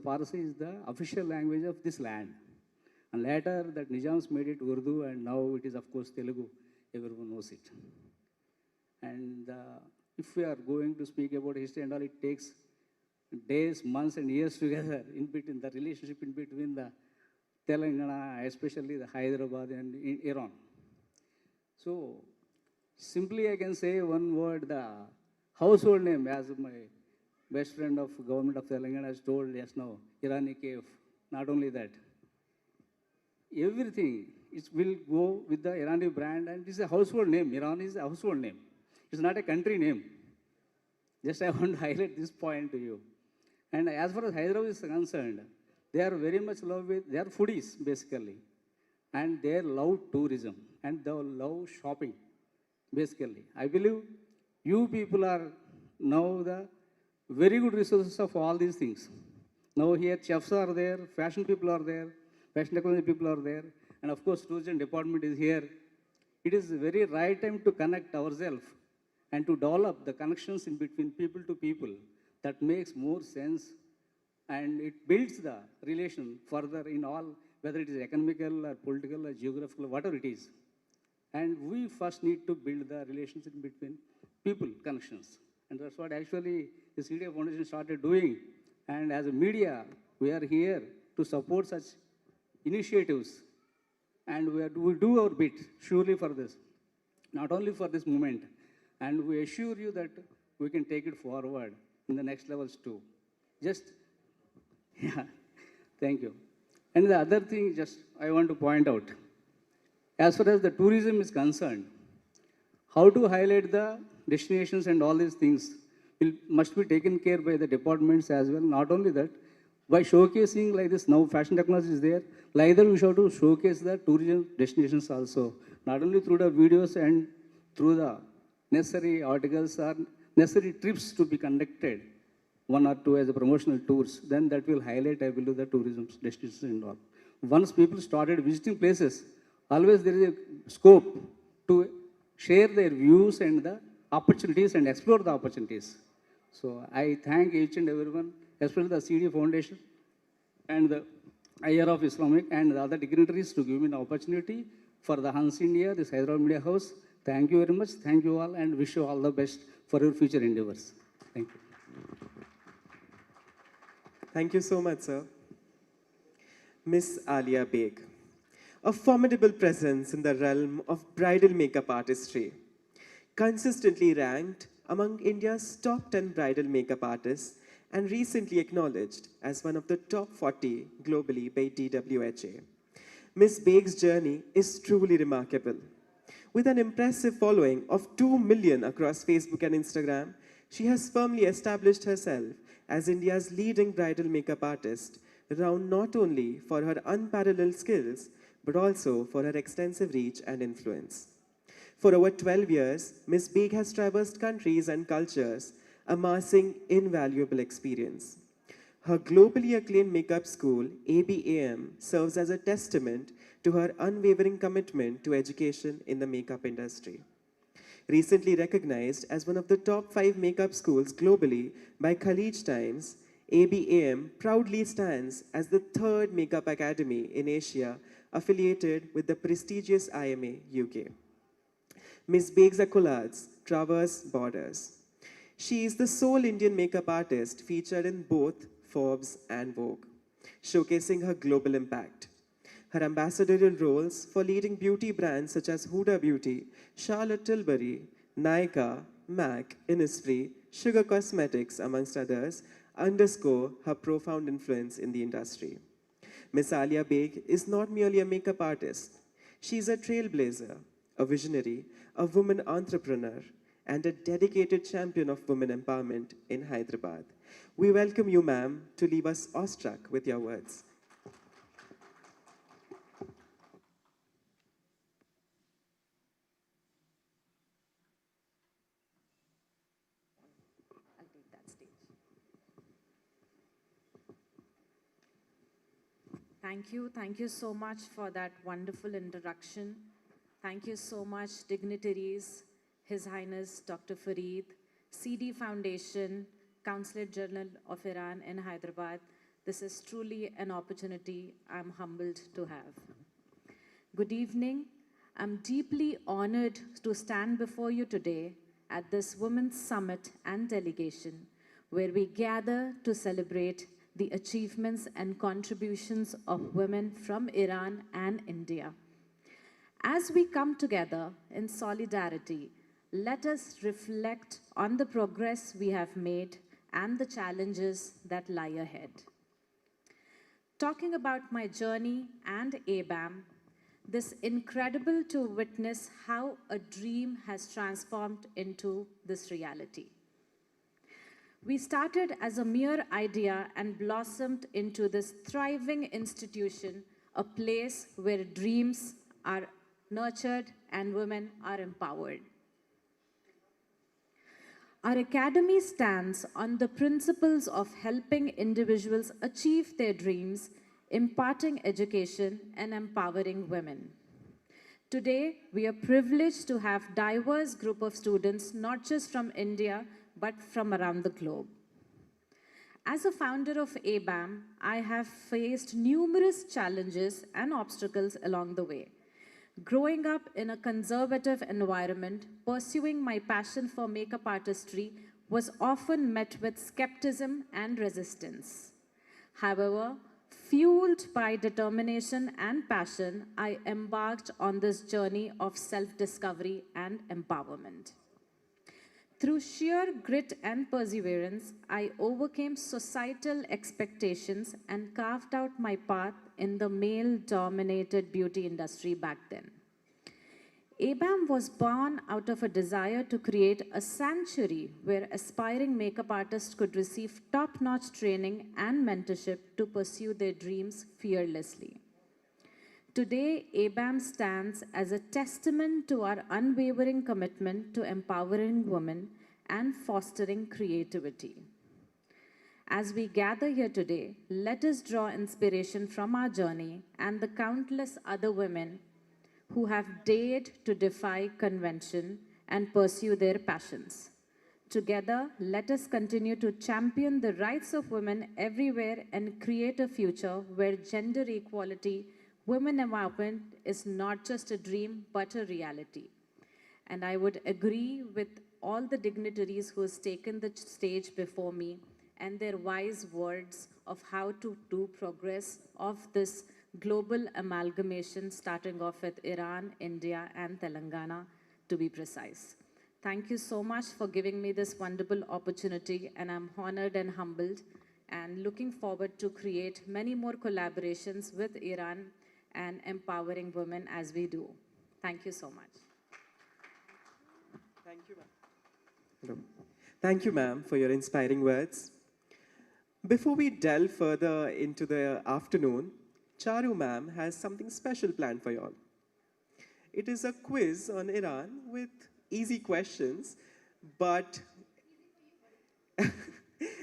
the official language of this land. And later, that Nizams made it Urdu, and now it is, of course, Telugu. Everyone knows it. And if we are going to speak about history and all, it takes days, months, and years together in between the relationship in between the Telangana, especially the Hyderabad and Iran. So simply I can say one word, the household name, as my best friend of government of Telangana has told just now, Irani cave. Not only that, everything it will go with the Irani brand, and it's a household name. Iran is a household name. It's not a country name. Just I want to highlight this point to you. And as far as Hyderabad is concerned, they are very much love with, they are foodies basically. And they love tourism and they love shopping basically. I believe you people are now the very good resources of all these things. Now here chefs are there, fashion people are there, fashion technology people are there, and of course tourism department is here. It is a very right time to connect ourselves and to develop the connections in between people to people. That makes more sense, and it builds the relation further in all, whether it is economical or political or geographical, whatever it is. And we first need to build the relations in between people, connections. And that's what actually the CDA Foundation started doing. And as a media, we are here to support such initiatives. And we do our bit, surely for this, not only for this moment. And we assure you that we can take it forward in the next levels too. Just, yeah, thank you. And the other thing, just I want to point out, as far as the tourism is concerned, how to highlight the destinations and all these things must be taken care by the departments as well. Not only that, by showcasing like this, now fashion technology is there, like that we should to showcase the tourism destinations also, not only through the videos and through the necessary articles or necessary trips to be conducted, one or two as a promotional tours, then that will highlight, I believe, the tourism destinations and all. Once people started visiting places, always there is a scope to share their views and the opportunities and explore the opportunities. So I thank each and everyone, especially the CD Foundation and the IR of Islamic and the other dignitaries to give me an opportunity for the Hans India, this Hyderabad Media House. Thank you very much. Thank you all and wish you all the best for your future endeavors. Thank you. Thank you so much, sir. Miss Alia Beg, a formidable presence in the realm of bridal makeup artistry, consistently ranked among India's top 10 bridal makeup artists and recently acknowledged as one of the top 40 globally by DWHA. Miss Beg's journey is truly remarkable. With an impressive following of 2 million across Facebook and Instagram, she has firmly established herself as India's leading bridal makeup artist, renowned not only for her unparalleled skills, but also for her extensive reach and influence. For over 12 years, Ms. Beg has traversed countries and cultures, amassing invaluable experience. Her globally acclaimed makeup school, ABAM, serves as a testament to her unwavering commitment to education in the makeup industry. Recently recognized as one of the top 5 makeup schools globally by College Times, ABAM proudly stands as the 3rd makeup academy in Asia affiliated with the prestigious IMA UK. Ms. Beg's accolades traverse borders. She is the sole Indian makeup artist featured in both Forbes and Vogue, showcasing her global impact. Her ambassadorial roles for leading beauty brands such as Huda Beauty, Charlotte Tilbury, Nykaa, MAC, Innisfree, Sugar Cosmetics, amongst others, underscore her profound influence in the industry. Miss Alia Beg is not merely a makeup artist. She is a trailblazer, a visionary, a woman entrepreneur, and a dedicated champion of women empowerment in Hyderabad. We welcome you, ma'am, to leave us awestruck with your words. I'll take that stage. Thank you so much for that wonderful introduction. Thank you so much, dignitaries, His Highness Dr. Fareed, CD Foundation, Consulate Journal of Iran in Hyderabad. This is truly an opportunity I'm humbled to have. Good evening. I'm deeply honored to stand before you today at this Women's Summit and delegation, where we gather to celebrate the achievements and contributions of women from Iran and India. As we come together in solidarity, let us reflect on the progress we have made and the challenges that lie ahead. Talking about my journey and ABAM, this incredible to witness how a dream has transformed into this reality. We started as a mere idea and blossomed into this thriving institution, a place where dreams are nurtured and women are empowered. Our academy stands on the principles of helping individuals achieve their dreams, imparting education, and empowering women. Today, we are privileged to have a diverse group of students, not just from India, but from around the globe. As a founder of ABAM, I have faced numerous challenges and obstacles along the way. Growing up in a conservative environment, pursuing my passion for makeup artistry was often met with skepticism and resistance. However, fueled by determination and passion, I embarked on this journey of self-discovery and empowerment. Through sheer grit and perseverance, I overcame societal expectations and carved out my path in the male-dominated beauty industry back then. ABAM was born out of a desire to create a sanctuary where aspiring makeup artists could receive top-notch training and mentorship to pursue their dreams fearlessly. Today, ABAM stands as a testament to our unwavering commitment to empowering women and fostering creativity. As we gather here today, let us draw inspiration from our journey and the countless other women who have dared to defy convention and pursue their passions. Together, let us continue to champion the rights of women everywhere and create a future where gender equality, women empowerment is not just a dream, but a reality. And I would agree with all the dignitaries who has taken the stage before me and their wise words of how to do progress of this global amalgamation, starting off with Iran, India, and Telangana, to be precise. Thank you so much for giving me this wonderful opportunity, and I'm honored and humbled, and looking forward to create many more collaborations with Iran and empowering women as we do. Thank you so much. Thank you, ma'am. Thank you, ma'am, for your inspiring words. Before we delve further into the afternoon, Charu ma'am has something special planned for you all. It is a quiz on Iran with easy questions, but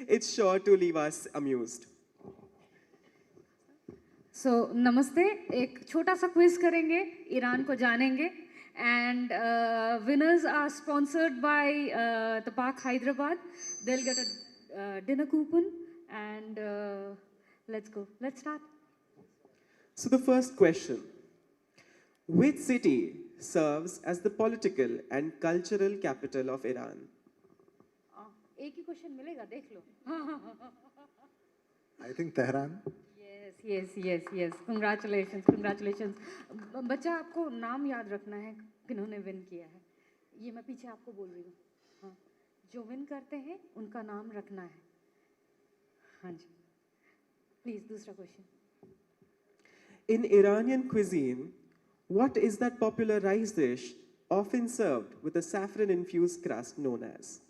it's sure to leave us amused. So, namaste. एक छोटा सा quiz करेंगे, Iran को जानेंगे, and winners are sponsored by the Park Hyderabad. They'll get a dinner coupon, and let's go. Let's start. So the first question, which city serves as the political and cultural capital of Iran? एक ही question मिलेगा, देख लो. I think Tehran. Yes. Congratulations. बच्चा, आपको नाम याद रखना है किन्होंने win किया है. ये मैं पीछे आपको बोल रही हूँ. हाँ, जो विन करते हैं उनका नाम रखना है. हाँ जी. Please, दूसरा question. In Iranian cuisine, what is that popular rice dish often served with a saffron-infused crust known as?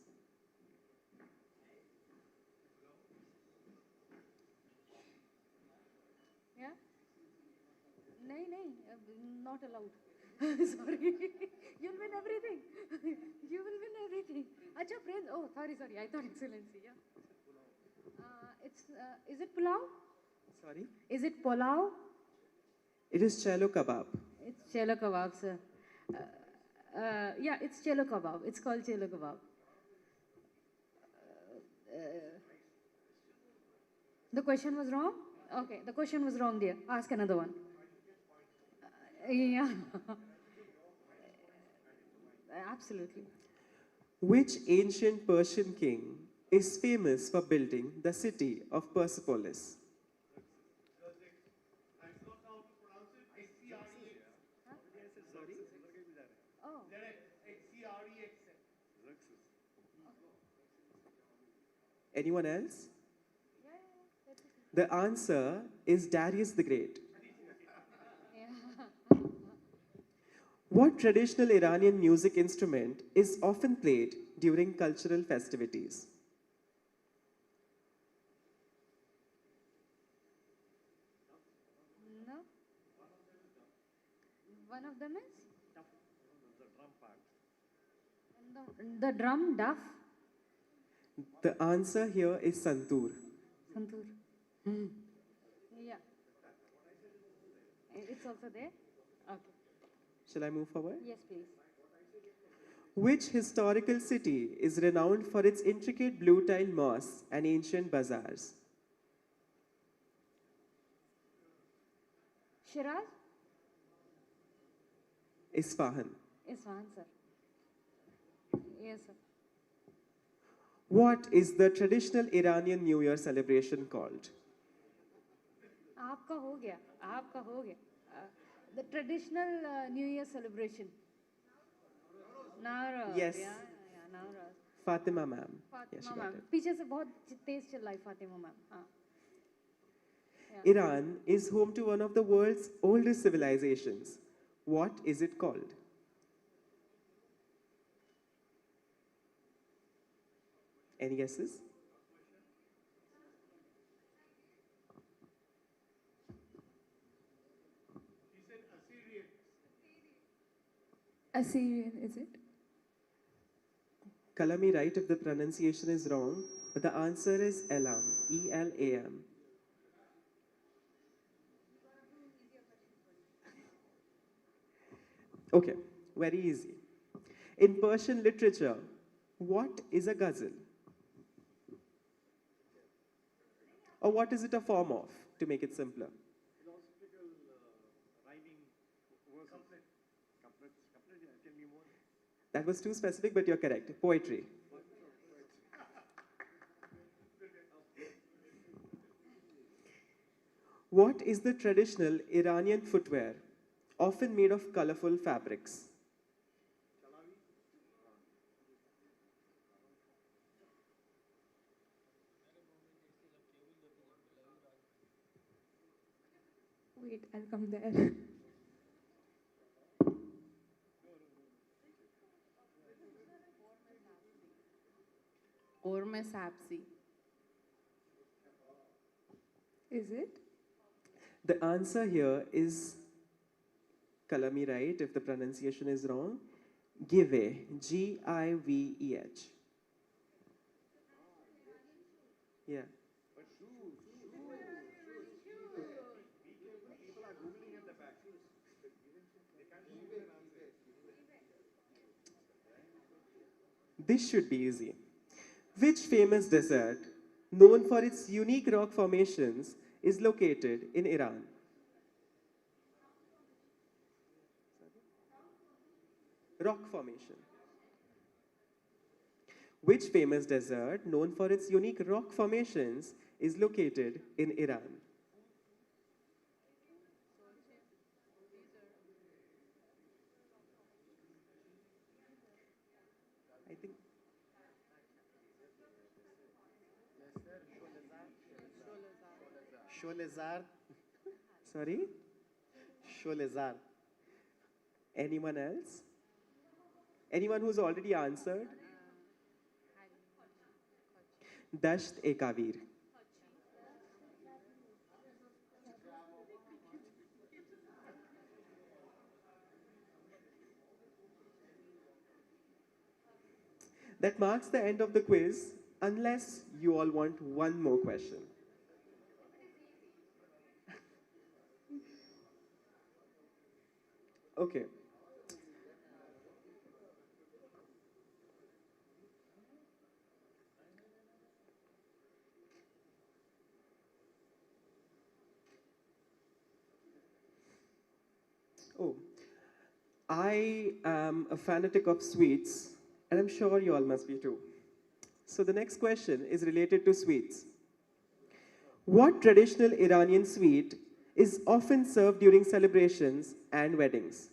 Yeah? नहीं, not allowed. Sorry. You'll win everything. You will win everything. Acha, friends. Oh, sorry. I thought excellency. Yeah. Is it pulao? Sorry? Is it pulao? It is chelo kebab. It's chelo kebab, sir. Yeah, it's chelo kebab. It's called chelo kebab. The question was wrong? Okay, the question was wrong, dear. Ask another one. Yeah. Absolutely. Which ancient Persian king is famous for building the city of Persepolis? Oh. Anyone else? The answer is Darius the Great. What traditional Iranian music instrument is often played during cultural festivities? No. One of them is? The drum, duff, The answer here is Santur. santur. Yeah. It's also there? Okay. Shall I move forward? Yes, please. Which historical city is renowned for its intricate blue tile mosques and ancient bazaars? Shiraz? Isfahan. Isfahan, sir. Yes, sir. What is the traditional Iranian New Year celebration called? आपका हो गया, आपका हो गया. The traditional New Year celebration. Nowruz. Yes. Yeah, Nowruz. Fatima ma'am. Yes, she Fatima got ma'am it. पीछे से बहुत तेज चल रहा है फातिमा मैम. हाँ. Iran is home to one of the world's oldest civilizations. What is it called? Any guesses? Assyrian, is it? Color me right if the pronunciation is wrong, but the answer is Elam. E-L-A-M. Okay, very easy. In Persian literature, what is a ghazal? Or what is it a form of, to make it simpler? That was too specific, but you're correct. Poetry. What is the traditional Iranian footwear, often made of colorful fabrics? Wait, I'll come there. Orme Sapsi. Is it? The answer here is, color me right if the pronunciation is wrong, Giveh, G-I-V-E-H. Yeah. This should be easy. Which famous desert, known for its unique rock formations, is located in Iran? Rock formation. Which famous desert, known for its unique rock formations, is located in Iran? I think Sholezar. Sorry? Sholezar. Anyone else? Anyone who's already answered? Dasht e Kavir. That marks the end of the quiz, unless you all want one more question. Okay. Oh, I am a fanatic of sweets, And I'm sure you all must be too. So the next question is related to sweets. What traditional Iranian sweet is often served during celebrations and weddings?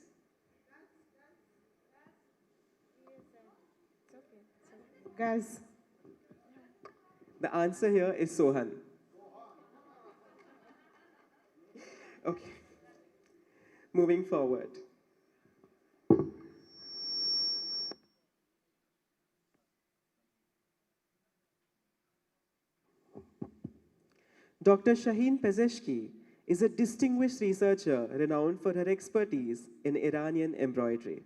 Guys, The answer here is Sohan. Okay, moving forward. Dr. Shaheen Pezeshki is a distinguished researcher renowned for her expertise in Iranian embroidery.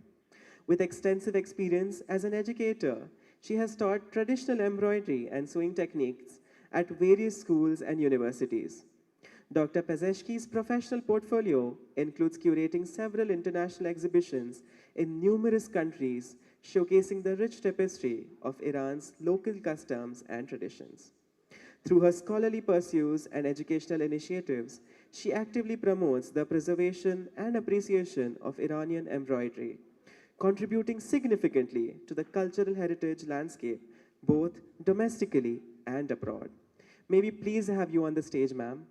With extensive experience as an educator, she has taught traditional embroidery and sewing techniques at various schools and universities. Dr. Pezeshki's professional portfolio includes curating several international exhibitions in numerous countries, showcasing the rich tapestry of Iran's local customs and traditions. Through her scholarly pursuits and educational initiatives, she actively promotes the preservation and appreciation of Iranian embroidery, contributing significantly to the cultural heritage landscape, both domestically and abroad. May we please have you on the stage, ma'am?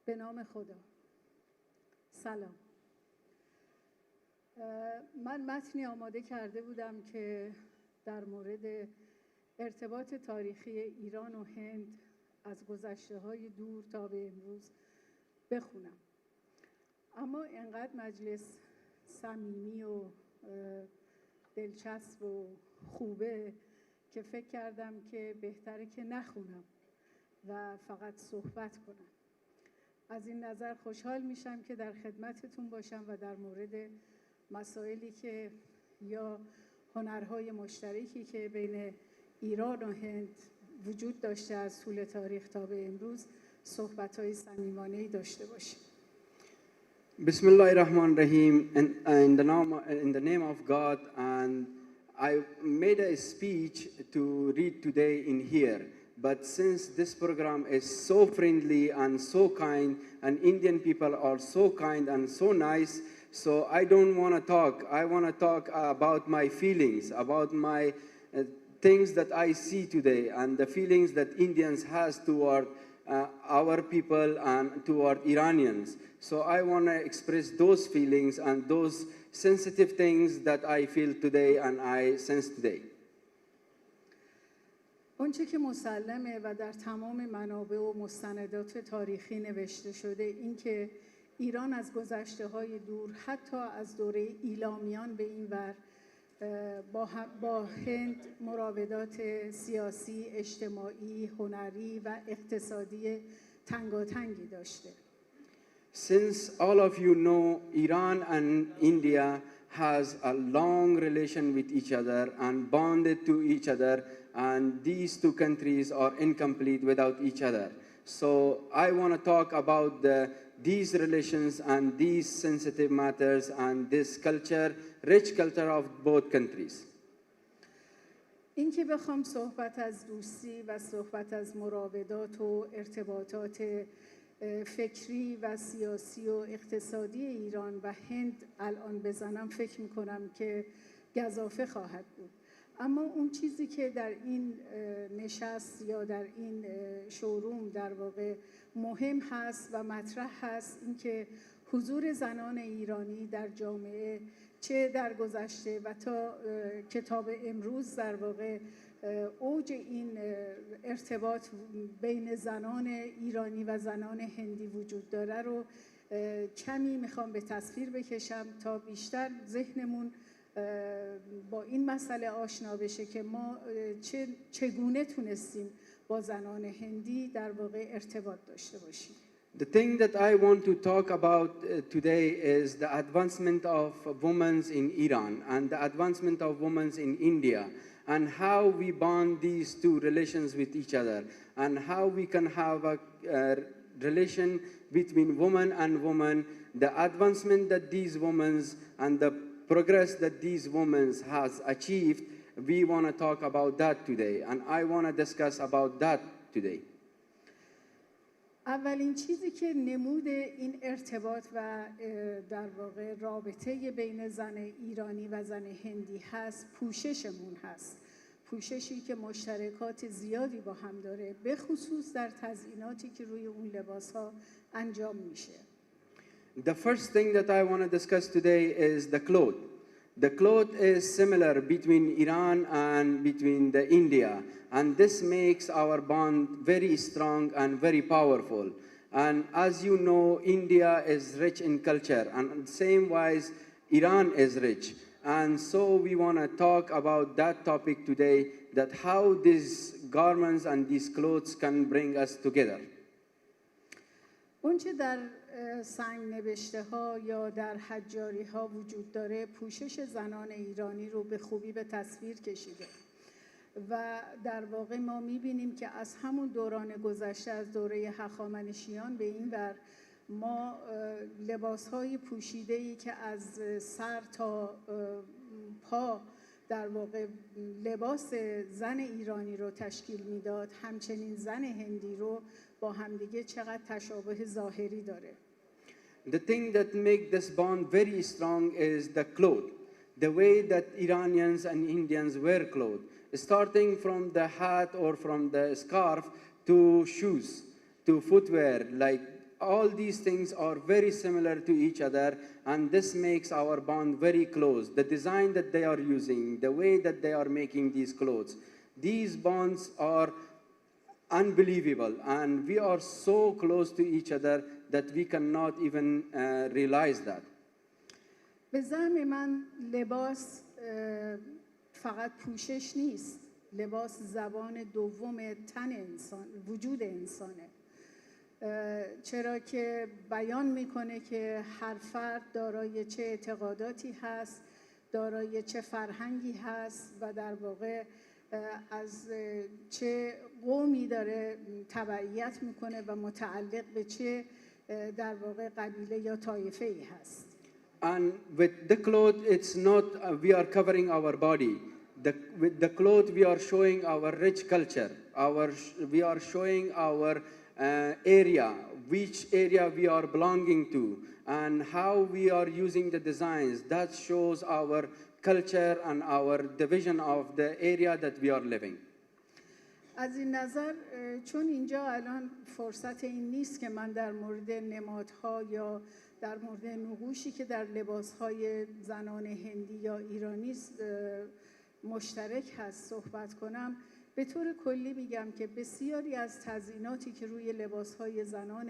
به نام خدا. سلام. من متنی آماده کرده بودم که در مورد ارتباط تاریخی ایران و هند از گذشته‌های دور تا به امروز بخونم. اما انقدر مجلس صمیمی و دلچسب و خوبه که فکر کردم که بهتره که نخونم و فقط صحبت کنم. از این نظر خوشحال میشم که در خدمتتون باشم و در مورد مسائلی که یا هنرهای مشترکی که بین ایران و هند وجود داشته از طول تاریخ تا به امروز صحبت‌های صمیمانه‌ای داشته باشیم. Bismillah ar-Rahman ar-Rahim, in the name of God, and I made a speech to read today in here. But since this program is so friendly and so kind, and Indian people are so kind and so nice, so I don't want to talk. I want to talk about my feelings, about my things that I see today, and the feelings that Indians has toward our people and toward Iranians. So I want to express those feelings and those sensitive things that I feel today and I sense today. اونچه که مسلمه و در تمام منابع و مستندات تاریخی نوشته شده این که ایران از گذشته‌های دور حتی از دوره ایلامیان به این ور با هند مراودات سیاسی، اجتماعی، هنری و اقتصادی تنگاتنگی داشته. Since all of you know, Iran and India has a long relation with each other and bonded to each other, and these two countries are incomplete without each other. So I want to talk about these relations and these sensitive matters and this culture, rich culture of both countries. این که بخوام صحبت از دوستی و صحبت از مراودات و ارتباطات فکری و سیاسی و اقتصادی ایران و هند الان بزنم فکر میکنم که گزافه خواهد بود. اما اون چیزی که در این نشست یا در این شوروم در واقع مهم هست و مطرح هست این که حضور زنان ایرانی در جامعه چه در گذشته و تا کتاب امروز در واقع اوج این ارتباط بین زنان ایرانی و زنان هندی وجود داره رو کمی میخوام به تصویر بکشم تا بیشتر ذهنمون با این مسئله آشنا بشه که ما چگونه تونستیم با زنان هندی در واقع ارتباط داشته باشیم. The thing that I want to talk about today is the advancement of women in Iran and the advancement of women in India, and how we bond these two relations with each other, and how we can have a relation between woman and woman, the advancement that these women and the progress that these women has achieved. We want to talk about that today, and I want to discuss about that today. اولین چیزی که نمود این ارتباط و در واقع رابطه بین زن ایرانی و زن هندی هست پوششمون هست. پوششی که مشترکات زیادی با هم داره، به خصوص در تزییناتی که روی اون لباس‌ها انجام میشه. The first thing that I want to discuss today is the cloth. The cloth is similar between Iran and between the India, and this makes our bond very strong and very powerful. And as you know, India is rich in culture, and same wise, Iran is rich. And so we want to talk about that topic today, that how these garments and these clothes can bring us together. اونچه در سنگ نوشته ها یا در حجاری ها وجود داره، پوشش زنان ایرانی رو به خوبی به تصویر کشیده و در واقع ما میبینیم که از همون دوران گذشته، از دوره هخامنشیان به این ور، ما لباس های پوشیده ای که از سر تا پا در واقع لباس زن ایرانی رو تشکیل میداد، همچنین زن هندی رو با همدیگه چقدر تشابه ظاهری داره. The thing that makes this bond very strong is the cloth, the way that Iranians and Indians wear clothes, starting from the hat or from the scarf to shoes, to footwear. Like all these things are very similar to each other, and this makes our bond very close. The design that they are using, the way that they are making these clothes, these bonds are unbelievable, and we are so close to each other that we cannot even realize that. به زعم من لباس فقط پوشش نیست. لباس زبان دوم تن انسان، وجود انسانه. چرا که بیان میکنه که هر فرد دارای چه اعتقاداتی هست، دارای چه فرهنگی هست و در واقع از چه قومی داره تبعیت میکنه و متعلق به چه در واقع قبیله یا طایفه ای هست. And with the cloth, it's not we are covering our body. With the cloth, we are showing our rich culture. We are showing our area, which area we are belonging to, and how we are using the designs. That shows our culture and our division of the area that we are living. از این نظر چون اینجا الان فرصت این نیست که من در مورد نمادها یا در مورد نقوشی که در لباسهای زنان هندی یا ایرانی مشترک هست صحبت کنم، به طور کلی میگم که بسیاری از تزییناتی که روی لباسهای زنان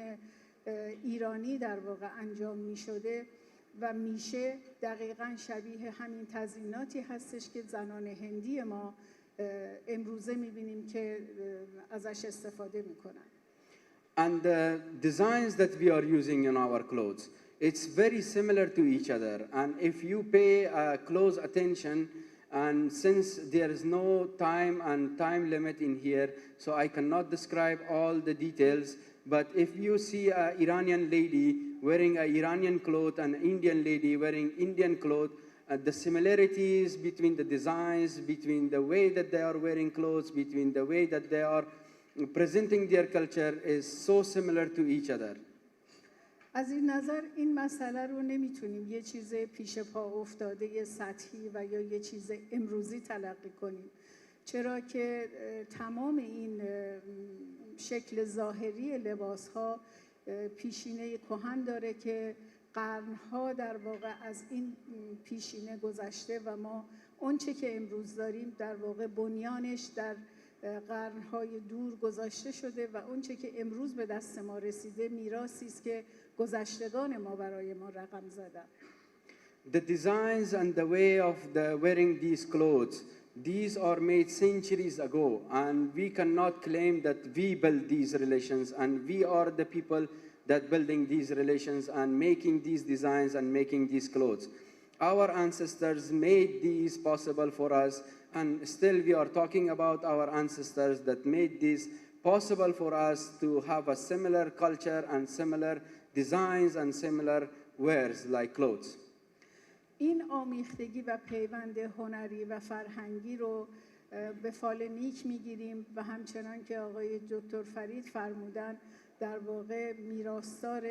ایرانی در واقع انجام میشده و میشه دقیقاً شبیه همین تزییناتی هستش که زنان هندی ما امروزه میبینیم که ازش استفاده میکنن. And the designs that we are using in our clothes, it's very similar to each other. And if you pay close attention, and since there is no time and time limit in here, so I cannot describe all the details, but if you see an Iranian lady wearing an Iranian cloth and an Indian lady wearing Indian cloth, the similarities between the designs, between the way that they are wearing clothes, between the way that they are presenting their culture is so similar to each other. از این نظر این مسئله رو نمیتونیم یه چیز پیش پا افتاده سطحی و یا یه چیز امروزی تلقی کنیم، چرا که تمام این شکل ظاهری لباس ها پیشینه کهن داره که قرنها در واقع از این پیشینه گذشته و ما اونچه که امروز داریم در واقع بنیانش در قرنهای دور گذاشته شده و اونچه که امروز به دست ما رسیده میراثی است که گذشتگان ما برای ما رقم زدن. The designs and the way of wearing these clothes, these are made centuries ago, and we cannot claim that we built these relations and we are the people that building these relations and making these designs and making these clothes. Our ancestors made these possible for us, and still we are talking about our ancestors that made this possible for us to have a similar culture and similar designs and similar wears like clothes. این آمیختگی و پیوند هنری و فرهنگی رو به فال نیک میگیریم و همچنان که آقای دکتر فرید فرمودن در واقع میراثدار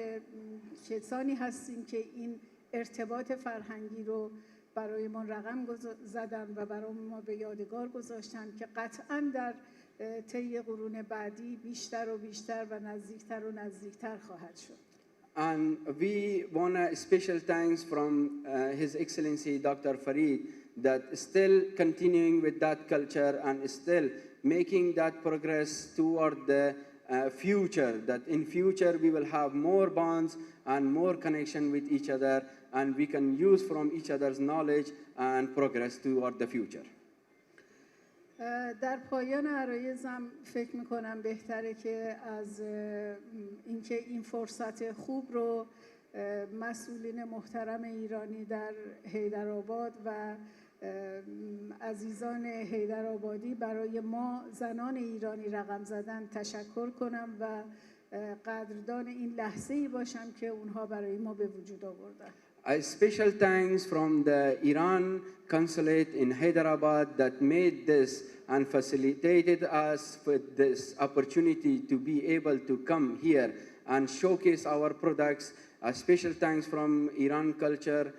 کسانی هستیم که این ارتباط فرهنگی رو برای ما رقم زدن و برای ما به یادگار گذاشتن که قطعاً در طی قرون بعدی بیشتر و بیشتر و نزدیکتر خواهد شد. And we want a special thanks from His Excellency Dr. Farid that still continuing with that culture and still making that progress toward the future, that in future we will have more bonds and more connection with each other and we can use from each other's knowledge and progress toward the future. در پایان عرایزم فکر میکنم بهتره که از اینکه این فرصت خوب رو مسئولین محترم ایرانی در حیدرآباد و عزیزان حیدرآبادی برای ما زنان ایرانی رقم زدن تشکر کنم و قدردان این لحظه‌ای باشم که اونها برای ما به وجود آوردن. A special thanks from the Iran Consulate in Hyderabad that made this and facilitated us with this opportunity to be able to come here and showcase our products. A special thanks from Iran Culture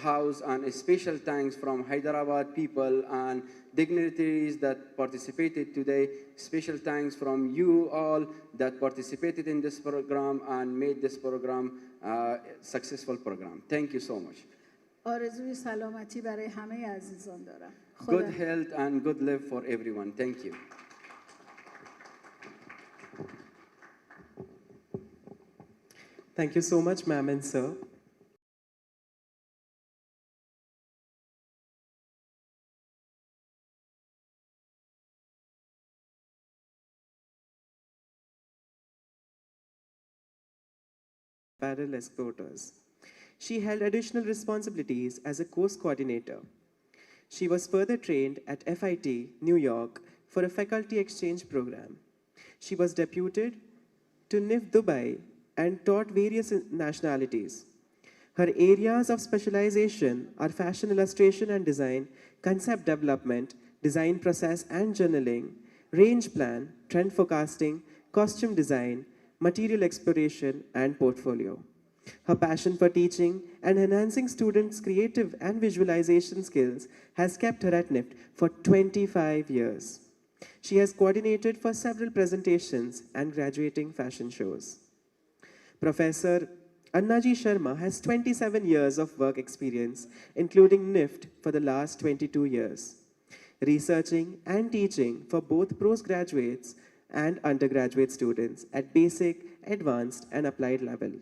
House and a special thanks from Hyderabad people and dignitaries that participated today. Special thanks from you all that participated in this program and made this program a successful program. Thank you so much. آرزوی سلامتی برای همه عزیزان دارم. Good health and good life for everyone. Thank you. Thank you so much, ma'am and sir. Apparel exporters. She held additional responsibilities as a course coordinator. She was further trained at FIT, New York, for a faculty exchange program. She was deputed to NIF Dubai and taught various nationalities. Her areas of specialization are fashion illustration and design, concept development, design process and journaling, range plan, trend forecasting, costume design, material exploration, and portfolio. Her passion for teaching and enhancing students' creative and visualization skills has kept her at NIFT for 25 years. She has coordinated for several presentations and graduating fashion shows. Professor Annaji Sharma has 27 years of work experience, including NIFT for the last 22 years, researching and teaching for both postgraduates and undergraduate students at basic, advanced, and applied level.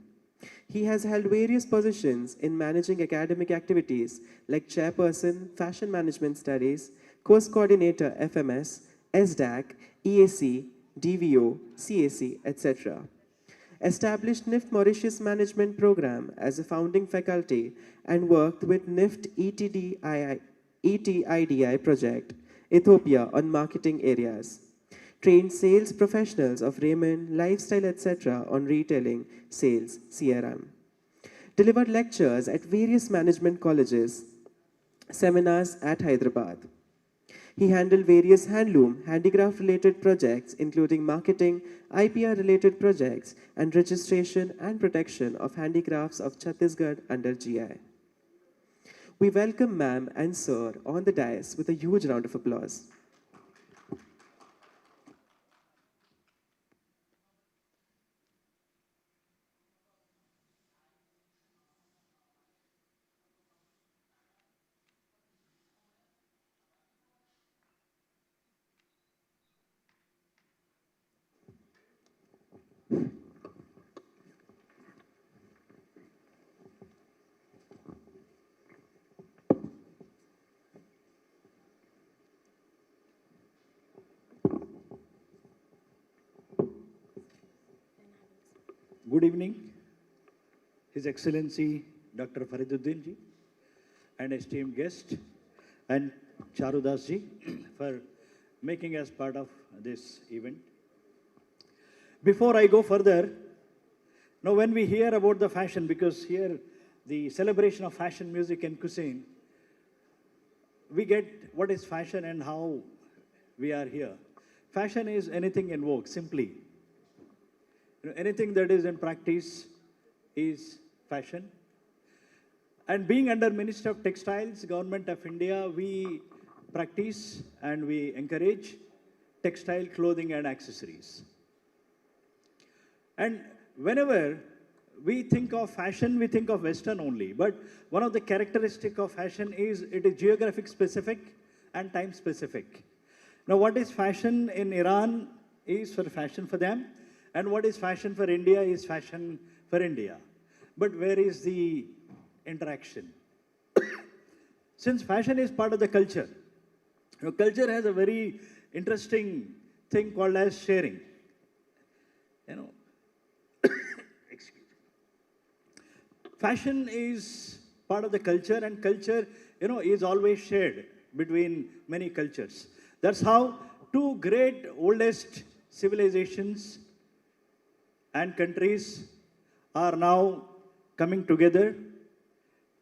He has held various positions in managing academic activities like Chairperson, Fashion Management Studies, Course Coordinator FMS, SDAC, EAC, DVO, CAC, etc. Established NIFT Mauritius Management Program as a founding faculty and worked with NIFT ETIDI project, Ethiopia, on marketing areas. Trained sales professionals of Raymond, lifestyle, etc. on retailing, sales, CRM. Delivered lectures at various management colleges, seminars at Hyderabad. He handled various handloom, handicraft-related projects, including marketing, IPR-related projects, and registration and protection of handicrafts of Chhattisgarh under GI. We welcome ma'am and sir on the dais with a huge round of applause. Good evening, His Excellency Dr. Fariduddin ji and esteemed guest and Charudas ji for making us part of this event. Before I go further, now when we hear about the fashion, because here the celebration of fashion, music and cuisine, we get what is fashion and how we are here. Fashion is anything in vogue, simply. Anything that is in practice is fashion. And being under Ministry of Textiles, Government of India, we practice and we encourage textile clothing and accessories. And whenever we think of fashion, we think of Western only. But one of the characteristics of fashion is it is geographic specific and time specific. Now, what is fashion in Iran is for fashion for them, and what is fashion for India is fashion for India. But where is the interaction? Since fashion is part of the culture, culture has a very interesting thing called as sharing. Excuse me. Fashion is part of the culture, and culture, is always shared between many cultures. That's how two great oldest civilizations and countries are now coming together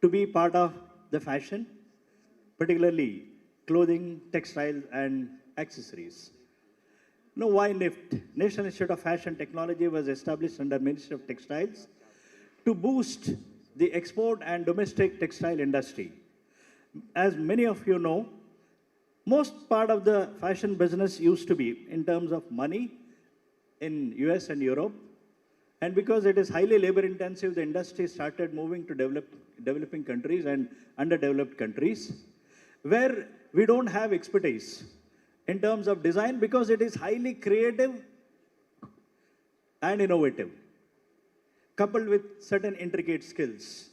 to be part of the fashion, particularly clothing, textiles, and accessories. Now, why NIFT? National Institute of Fashion Technology was established under Ministry of Textiles to boost the export and domestic textile industry. As many of you know, most part of the fashion business used to be in terms of money in US and Europe. And because it is highly labor intensive, the industry started moving to developing countries and underdeveloped countries, where we don't have expertise in terms of design because it is highly creative and innovative, coupled with certain intricate skills.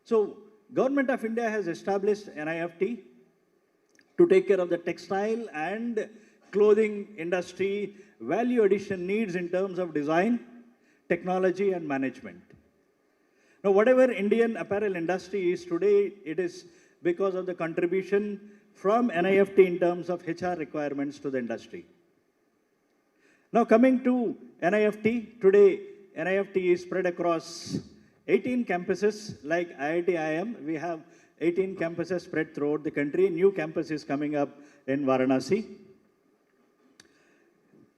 So, Government of India has established NIFT to take care of the textile and clothing industry value addition needs in terms of design, technology, and management. Now, whatever Indian apparel industry is today, it is because of the contribution from NIFT in terms of HR requirements to the industry. Now, coming to NIFT, today NIFT is spread across 18 campuses like IIT IIM. We have 18 campuses spread throughout the country. New campus is coming up in Varanasi.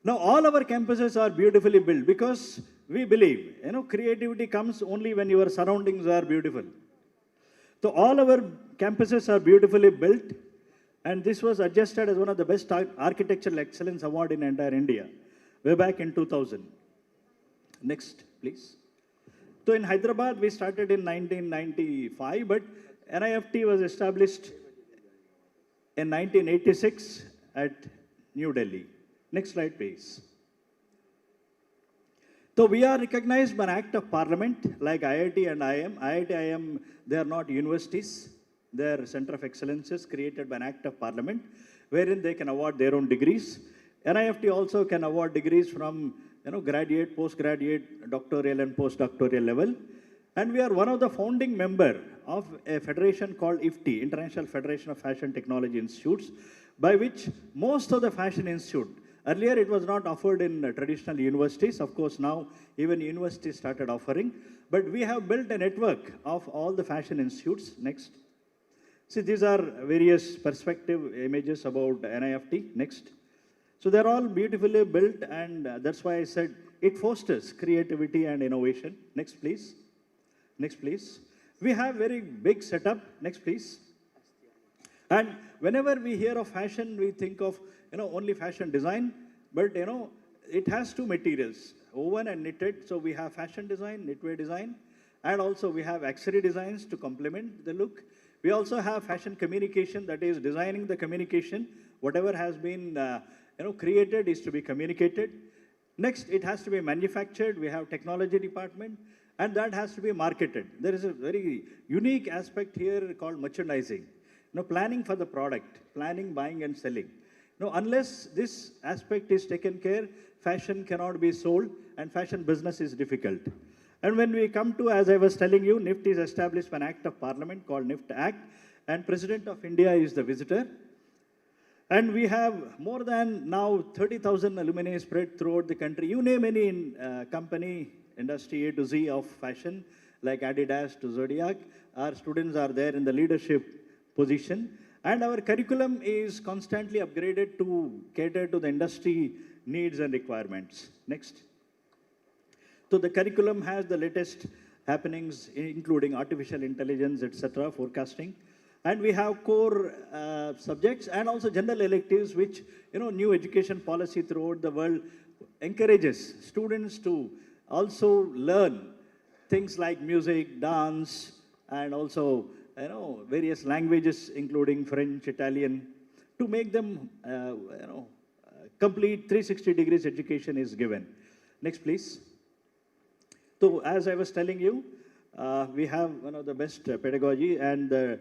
Now, all our campuses are beautifully built because we believe, creativity comes only when your surroundings are beautiful. So, all our campuses are beautifully built, and this was adjusted as one of the best architectural excellence award in entire India, way back in 2000. Next, please. So, in Hyderabad, we started in 1995, but NIFT was established in 1986 at New Delhi. Next slide, please. So we are recognized by an act of parliament like IIT and IIM. IIT, IIM, they are not universities. They are center of excellences created by an act of parliament wherein they can award their own degrees. NIFT also can award degrees from graduate, postgraduate, doctoral and postdoctoral level. And we are one of the founding member of a federation called IFTI, International Federation of Fashion Technology Institutes, by which most of the fashion institute, earlier it was not offered in traditional universities. Of course, now even universities started offering. But we have built a network of all the fashion institutes. Next. See, these are various perspective images about NIFT. Next. So they're all beautifully built, and that's why I said it fosters creativity and innovation. Next, please. Next, please. We have very big setup. Next, please. And whenever we hear of fashion, we think of only fashion design, but it has two materials, woven and knitted. So we have fashion design, knitwear design, and also we have accessory designs to complement the look. We also have fashion communication, that is designing the communication. Whatever has been created is to be communicated. Next, it has to be manufactured. We have technology department, and that has to be marketed. There is a very unique aspect here called merchandising. Planning for the product, planning, buying, and selling. Unless this aspect is taken care, fashion cannot be sold and fashion business is difficult. And when we come to, as I was telling you, NIFT is established by an act of parliament called NIFT Act, and President of India is the visitor. And we have more than now 30,000 alumni spread throughout the country. You name any company, industry A to Z of fashion, like Adidas to Zodiac, our students are there in the leadership position. And our curriculum is constantly upgraded to cater to the industry needs and requirements. Next. So the curriculum has the latest happenings, including artificial intelligence, etc., forecasting. And we have core subjects and also general electives, which, new education policy throughout the world encourages students to also learn things like music, dance, and also, various languages, including French, Italian, to make them, complete 360 degrees education is given. Next, please. So, as I was telling you, we have one of the best pedagogy, and the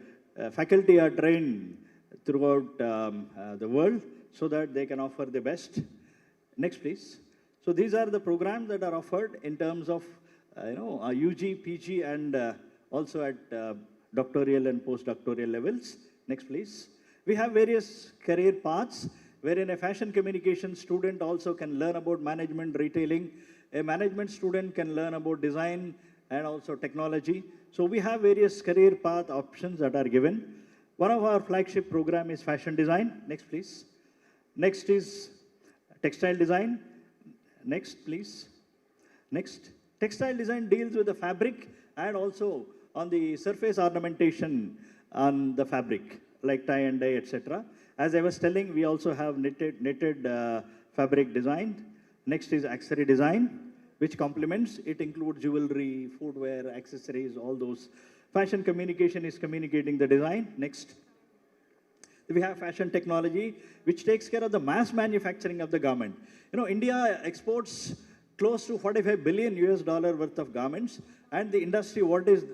faculty are trained throughout the world so that they can offer the best. Next, please. So these are the programs that are offered in terms of, UG, PG, and also at doctoral and postdoctoral levels. Next, please. We have various career paths wherein a fashion communication student also can learn about management, retailing. A management student can learn about design and also technology. So we have various career path options that are given. One of our flagship program is fashion design. Next, please. Next is textile design. Next, please. Next. Textile design deals with the fabric and also on the surface ornamentation on the fabric, like tie and dye, etc. As I was telling, we also have knitted fabric design. Next is accessory design, which complements. It includes jewelry, footwear, accessories, all those. Fashion communication is communicating the design. Next. We have fashion technology, which takes care of the mass manufacturing of the garment. India exports close to $45 billion worth of garments, and the industry, what is,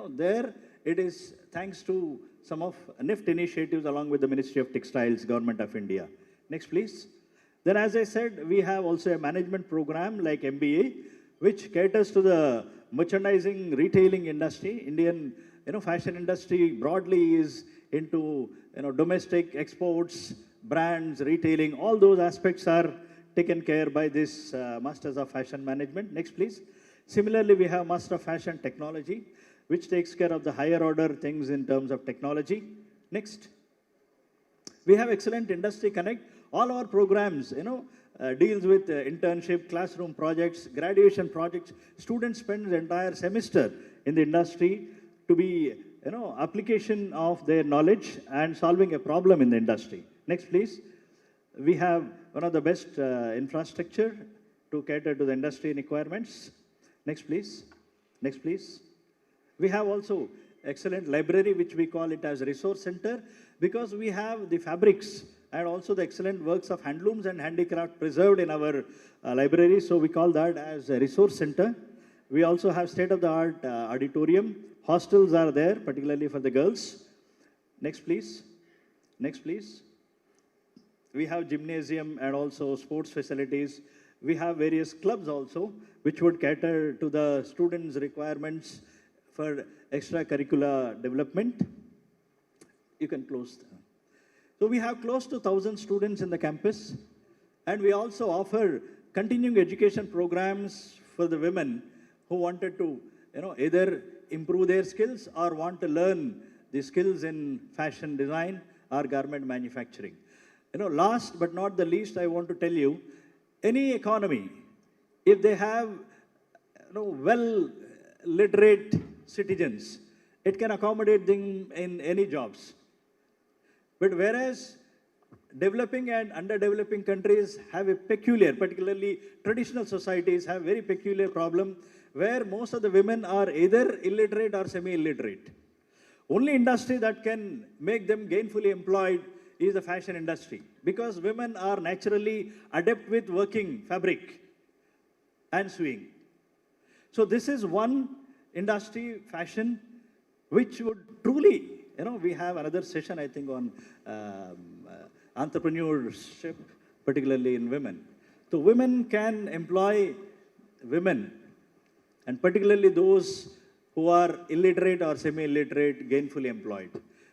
there, it is thanks to some of NIFT initiatives along with the Ministry of Textiles, Government of India. Next, please. Then, as I said, we have also a management program like MBA, which caters to the merchandising, retailing industry. Indian, fashion industry broadly is into, domestic exports, brands, retailing. All those aspects are taken care by this Masters of Fashion Management. Next, please. Similarly, we have Master of Fashion Technology, which takes care of the higher order things in terms of technology. Next. We have Excellent Industry Connect. All our programs, deals with internship, classroom projects, graduation projects. Students spend the entire semester in the industry to be, application of their knowledge and solving a problem in the industry. Next, please. We have one of the best infrastructure to cater to the industry requirements. Next, please. Next, please. We have also excellent library, which we call it as resource center, because we have the fabrics and also the excellent works of handlooms and handicraft preserved in our library. So we call that as a resource center. We also have state-of-the-art auditorium. Hostels are there, particularly for the girls. Next, please. Next, please. We have gymnasium and also sports facilities. We have various clubs also, which would cater to the students' requirements for extracurricular development. You can close. So we have close to 1,000 students in the campus, and we also offer continuing education programs for the women who wanted to, either improve their skills or want to learn the skills in fashion design or garment manufacturing. Last but not the least, I want to tell you, any economy, if they have, well-literate citizens, it can accommodate them in any jobs. But whereas developing and underdeveloping countries have a peculiar, particularly traditional societies have very peculiar problem where most of the women are either illiterate or semi-illiterate. Only industry that can make them gainfully employed is the fashion industry, because women are naturally adept with working fabric and sewing. So this is one industry, fashion, which would truly, we have another session, I think, on entrepreneurship, particularly in women. So women can employ women, and particularly those who are illiterate or semi-illiterate, gainfully employed.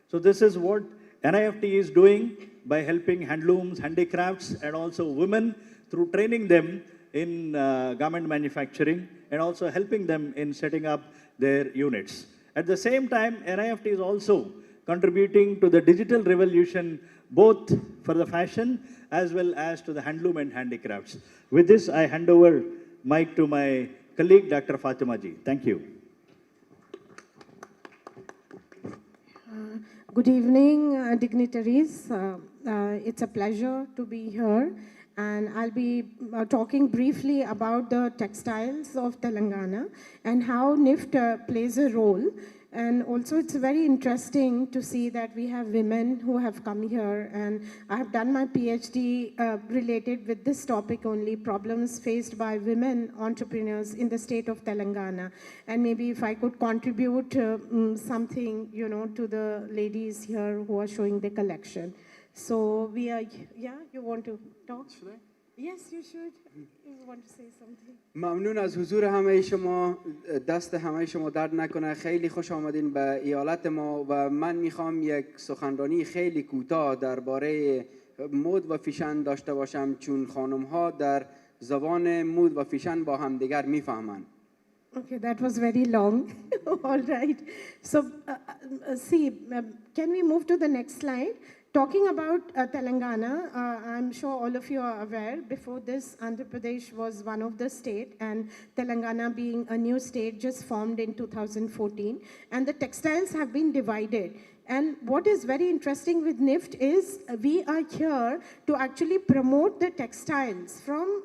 So this is what NIFT is doing by helping handlooms, handicrafts, and also women through training them in garment manufacturing and also helping them in setting up their units. At the same time, NIFT is also contributing to the digital revolution, both for the fashion as well as to the handloom and handicrafts. With this, I hand over mic to my colleague, Dr. Fatima Ji. Thank you. Good evening, dignitaries. It's a pleasure to be here, and I'll be talking briefly about the textiles of Telangana and how NIFT plays a role. And also it's very interesting to see that we have women who have come here, and I have done my PhD related with this topic only, problems faced by women entrepreneurs in the state of Telangana. And maybe if I could contribute something, you know, to the ladies here who are showing the collection. So we are, yeah, you want to talk? Should I? Yes, you should. You want to say something? ممنون از حضور همه شما. دست همه شما درد نکنه. خیلی خوش آمدین به ایالت ما و من میخوام یک سخنرانی خیلی کوتاه درباره مد و فیشن داشته باشم، چون خانم ها در زبان مد و فیشن با هم دیگر میفهمند. Okay, that was very long. All right. So, can we move to the next slide? Talking about Telangana, I'm sure all of you are aware, before this, Andhra Pradesh was one of the states, and Telangana being a new state just formed in 2014, and the textiles have been divided. And what is very interesting with NIFT is we are here to actually promote the textiles from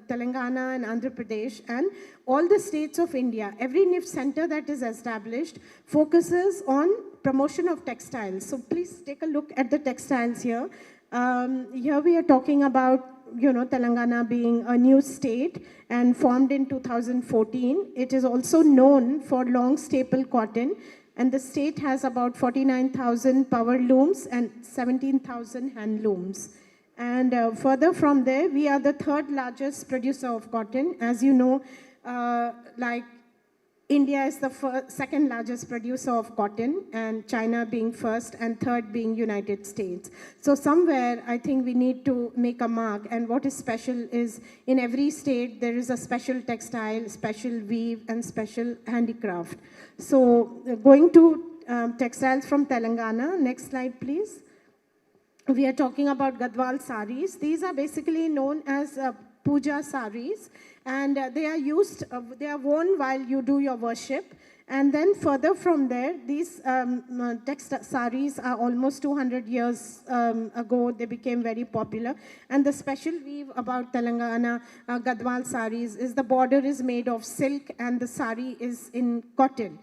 Telangana and Andhra Pradesh and all the states of India. Every NIFT center that is established focuses on promotion of textiles. So please take a look at the textiles here. Here we are talking about, you know, Telangana being a new state and formed in 2014. It is also known for long staple cotton. And the state has about 49,000 power looms and 17,000 hand looms. And further from there, we are the third largest producer of cotton. As you know, like India is the second largest producer of cotton, and China being first, and third being United States. So somewhere, I think we need to make a mark. And what is special is in every state, there is a special textile, special weave, and special handicraft. So going to textiles from Telangana, next slide, please. We are talking about Gadwal saris. These are basically known as puja saris, and they are used, they are worn while you do your worship. And then further from there, these saris are almost 200 years ago, they became very popular. And the special weave about Telangana Gadwal saris is the border is made of silk and the sari is in cotton,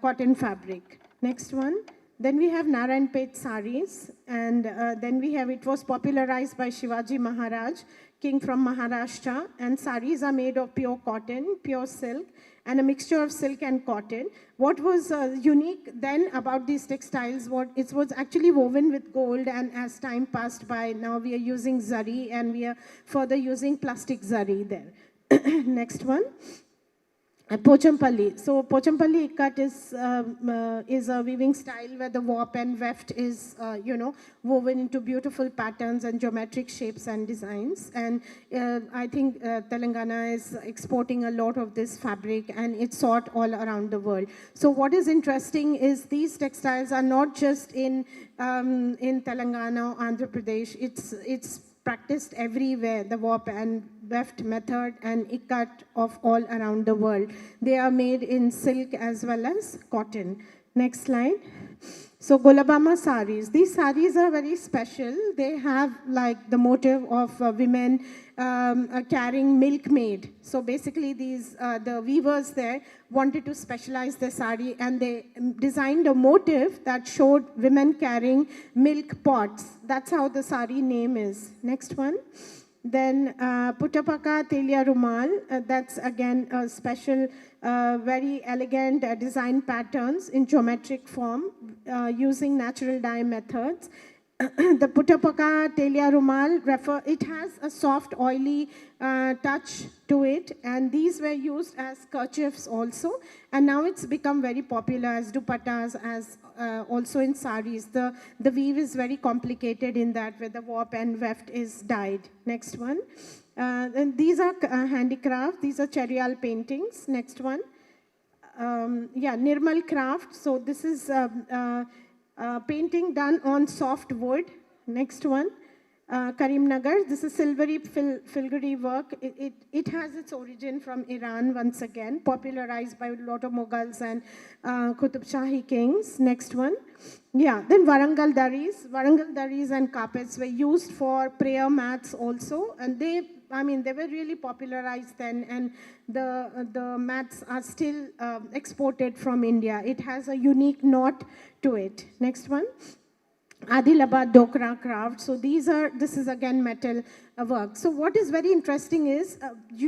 cotton fabric. Next one. Then we have Narayanpet saris, and then we have, it was popularized by Shivaji Maharaj, king from Maharashtra, and saris are made of pure cotton, pure silk, and a mixture of silk and cotton. What was unique then about these textiles, it was actually woven with gold, and as time passed by, now we are using zari, and we are further using plastic zari there. Next one. Pochampalli. So Pochampalli ikat is a weaving style where the warp and weft is, you know, woven into beautiful patterns and geometric shapes and designs. And I think Telangana is exporting a lot of this fabric, and it's sought all around the world. So what is interesting is these textiles are not just in Telangana or Andhra Pradesh. It's practiced everywhere, the warp and weft method and ikat of all around the world. They are made in silk as well as cotton. Next slide. So Golabama saris. These saris are very special. They have like the motive of women carrying milkmaid. So basically these, the weavers there wanted to specialize their sari, and they designed a motif that showed women carrying milk pots. That's how the sari name is. Next one. Then Puttapaka Telia Rumal, that's again a special, very elegant design patterns in geometric form using natural dye methods. the Putapaka Telia Rumal, it has a soft, oily touch to it, and these were used as kerchiefs also, and now it's become very popular as dupattas, as also in saris. The weave is very complicated in that, where the warp and weft is dyed. Next one. And these are handicraft. These are cherial paintings. Next one. Yeah, Nirmal craft. So this is painting done on soft wood. Next one. Karimnagar. This is silvery filigree work. It has its origin from Iran once again, popularized by a lot of Mughals and Qutub Shahi kings. Next one. Yeah, then Warangal daris and carpets were used for prayer mats also, and they were really popularized then, and the mats are still exported from India. It has a unique knot to it. Next one. Adilabad Dokra craft. So this is again metal work. So what is very interesting is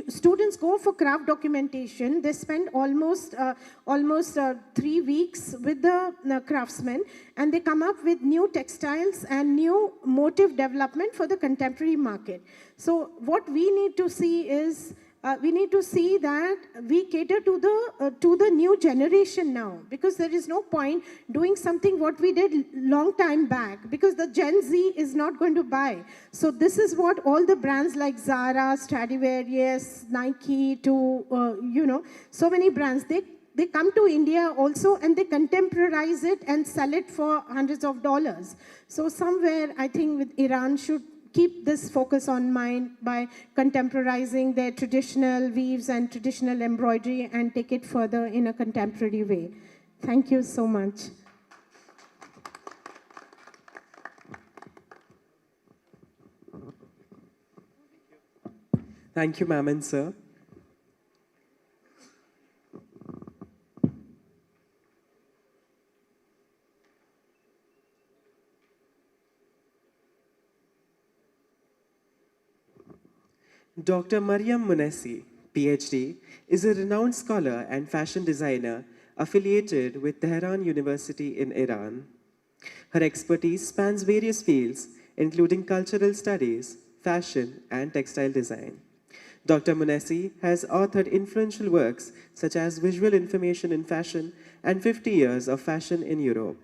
students go for craft documentation. They spend almost 3 weeks with the craftsmen, and they come up with new textiles and new motive development for the contemporary market. So what we need to see is we need to see that we cater to the new generation now, because there is no point doing something what we did long time back, because the Gen Z is not going to buy. So this is what all the brands like Zara, Stradivarius, Nike, so many brands, they come to India also, and they contemporize it and sell it for hundreds of dollars. So somewhere I think with Iran should keep this focus on mind by contemporizing their traditional weaves and traditional embroidery and take it further in a contemporary way. Thank you so much. Thank you, ma'am and sir. Dr. Mariam Munesi, PhD, is a renowned scholar and fashion designer affiliated with Tehran University in Iran. Her expertise spans various fields, including cultural studies, fashion, and textile design. Dr. Munesi has authored influential works such as Visual Information in Fashion and 50 Years of Fashion in Europe.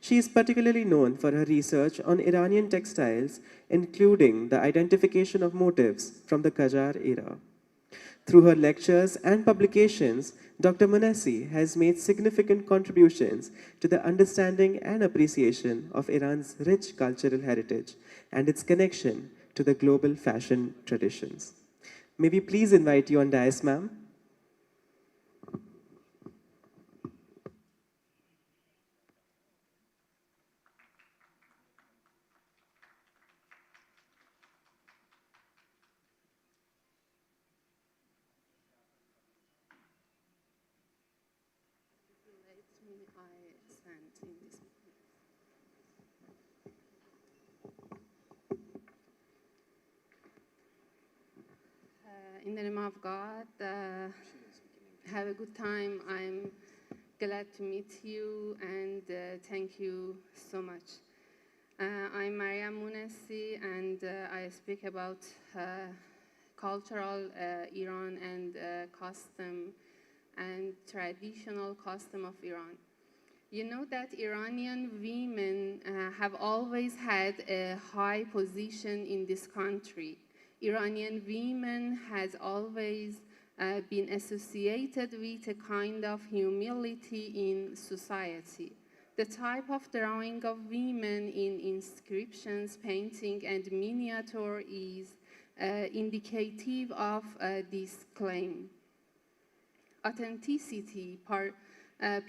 She is particularly known for her research on Iranian textiles, including the identification of motifs from the Qajar era. Through her lectures and publications, Dr. Munesi has made significant contributions to the understanding and appreciation of Iran's rich cultural heritage and its connection to the global fashion traditions. May we please invite you on dais, ma'am? In the name of God, have a good time. I'm glad to meet you, and thank you so much. I'm Mariam Munesi, and I speak about cultural Iran and custom and traditional custom of Iran. You know that Iranian women have always had a high position in this country. Iranian women has always been associated with a kind of humility in society. The type of drawing of women in inscriptions, painting, and miniature is indicative of this claim. Authenticity,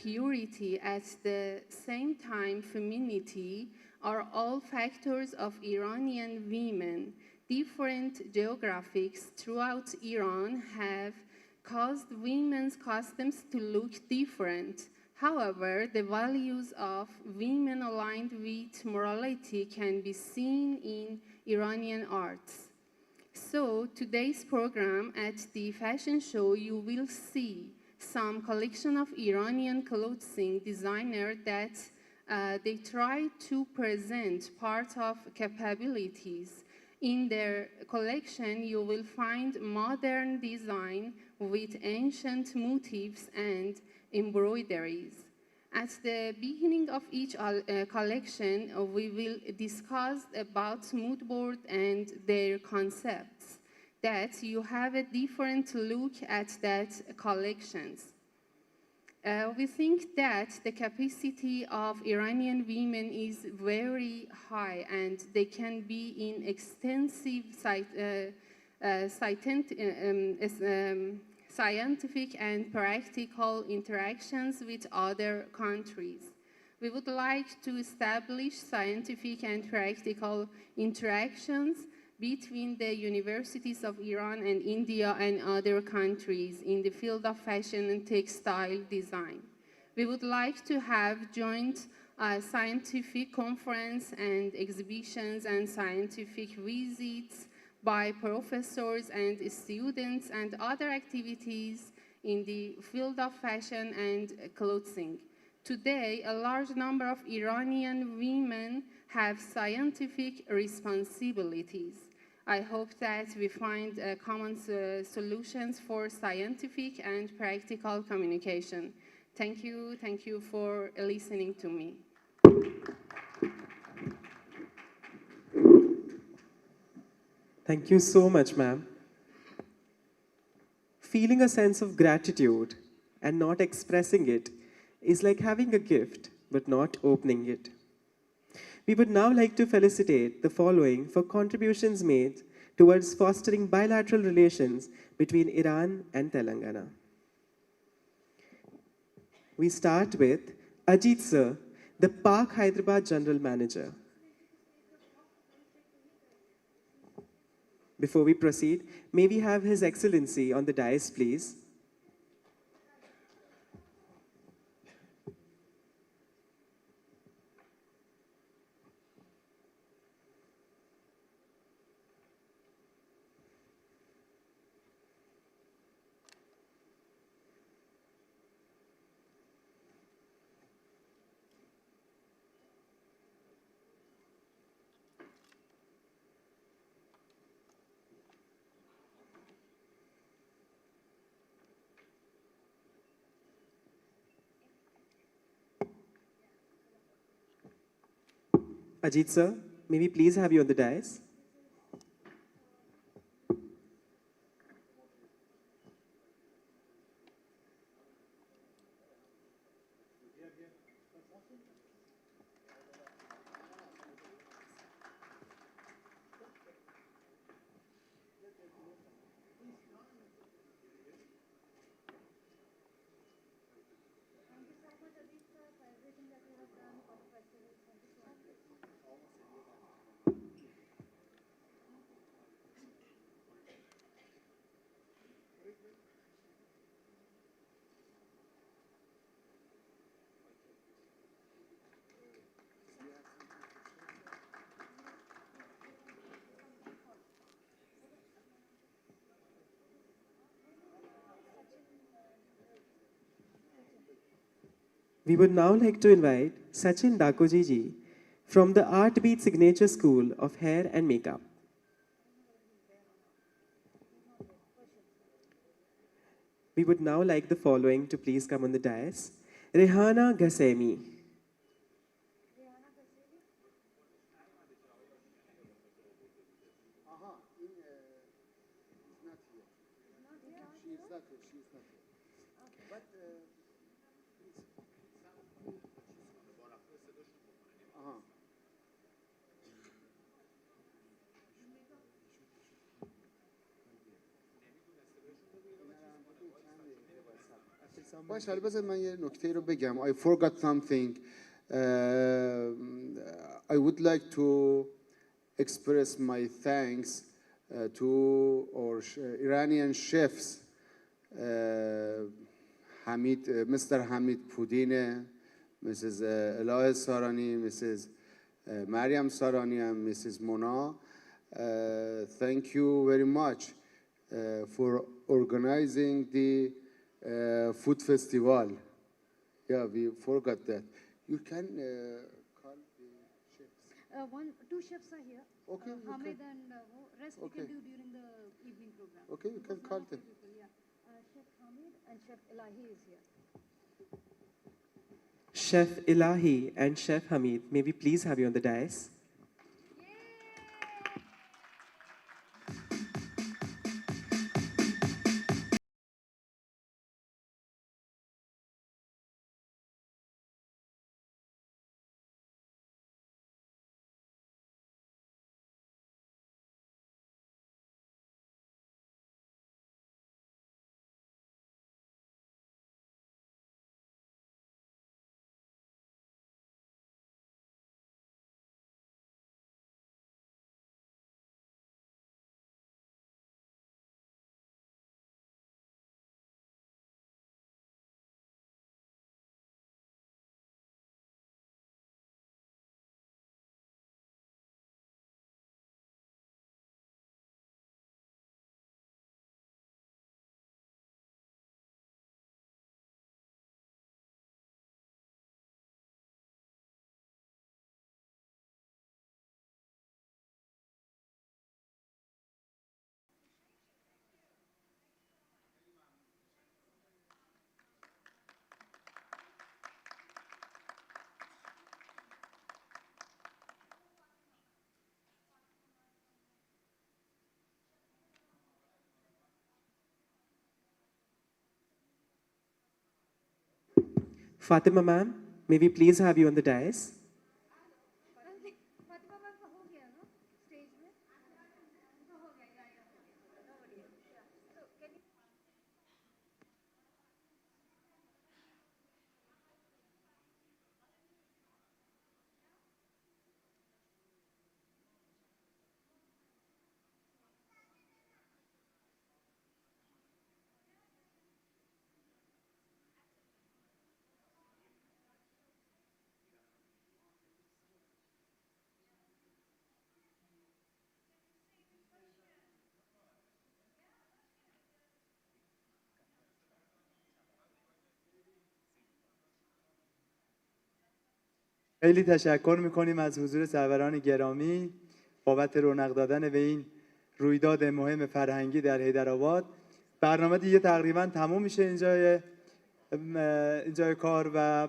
purity, at the same time femininity, are all factors of Iranian women. Different geographics throughout Iran have caused women's customs to look different. However, the values of women aligned with morality can be seen in Iranian arts. So, today's program at the fashion show, you will see some collection of Iranian clothing designer that They try to present part of capabilities. In their collection, you will find modern design with ancient motifs and embroideries. At the beginning of each collection, we will discuss about mood board and their concepts, that you have a different look at that collections. We think that the capacity of Iranian women is very high, and they can be in extensive scientific and practical interactions with other countries. We would like to establish scientific and practical interactions between the universities of Iran and India and other countries in the field of fashion and textile design. We would like to have joint scientific conference and exhibitions and scientific visits by professors and students and other activities in the field of fashion and clothing. Today, a large number of Iranian women have scientific responsibilities. I hope that we find common solutions for scientific and practical communication. Thank you for listening to me. Thank you so much, ma'am. Feeling a sense of gratitude and not expressing it is like having a gift but not opening it. We would now like to felicitate the following for contributions made towards fostering bilateral relations between Iran and Telangana. We start with Ajit Sir, the Park Hyderabad General Manager. Before we proceed, may we have His Excellency on the dais, please? Ajit Sir, may we please have you on the dais? We would now like to invite Sachin Dakoji ji from the Art Beat Signature School of Hair and Makeup. We would now like the following to please come on the dais. Rehana Ghasemi. باشه حالا بذار من یه نکته رو بگم. I forgot something. I would like to express my thanks to our Iranian chefs, Mr. Hamid Pudine, Mrs. Elah Sarani, Mrs. Mariam Sarani, and Mrs. Mona. Thank you very much for organizing the food festival. Yeah, we forgot that. You can call the chefs. Two chefs are here. Okay, Hamid and rest we Okay. can do during the evening program. Okay, you can Because call one of the them. people, yeah. Chef Hamid and Chef Elahi is here. Chef Ilahi and Chef Hamid, may we please have you on the dais? Fatima ma'am, may we please have you on the dais? خیلی تشکر میکنیم از حضور سروران گرامی بابت رونق دادن به این رویداد مهم فرهنگی در حیدرآباد. برنامه دیگه تقریبا تموم میشه اینجای کار و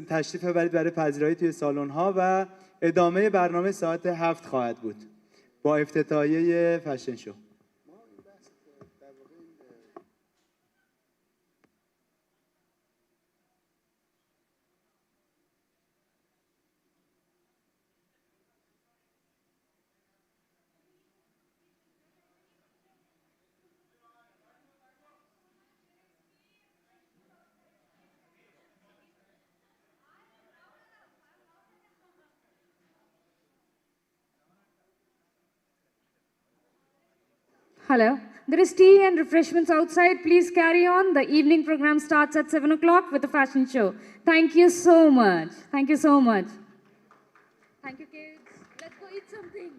تشریف ببرید برای پذیرایی توی سالن ها و ادامه برنامه ساعت 7 خواهد بود با افتتاحیه فشن شو. Hello. There is tea and refreshments outside. Please carry on. The evening program starts at 7 o'clock with the fashion show. Thank you so much. Thank you so much. Thank you, kids. Let's go eat something.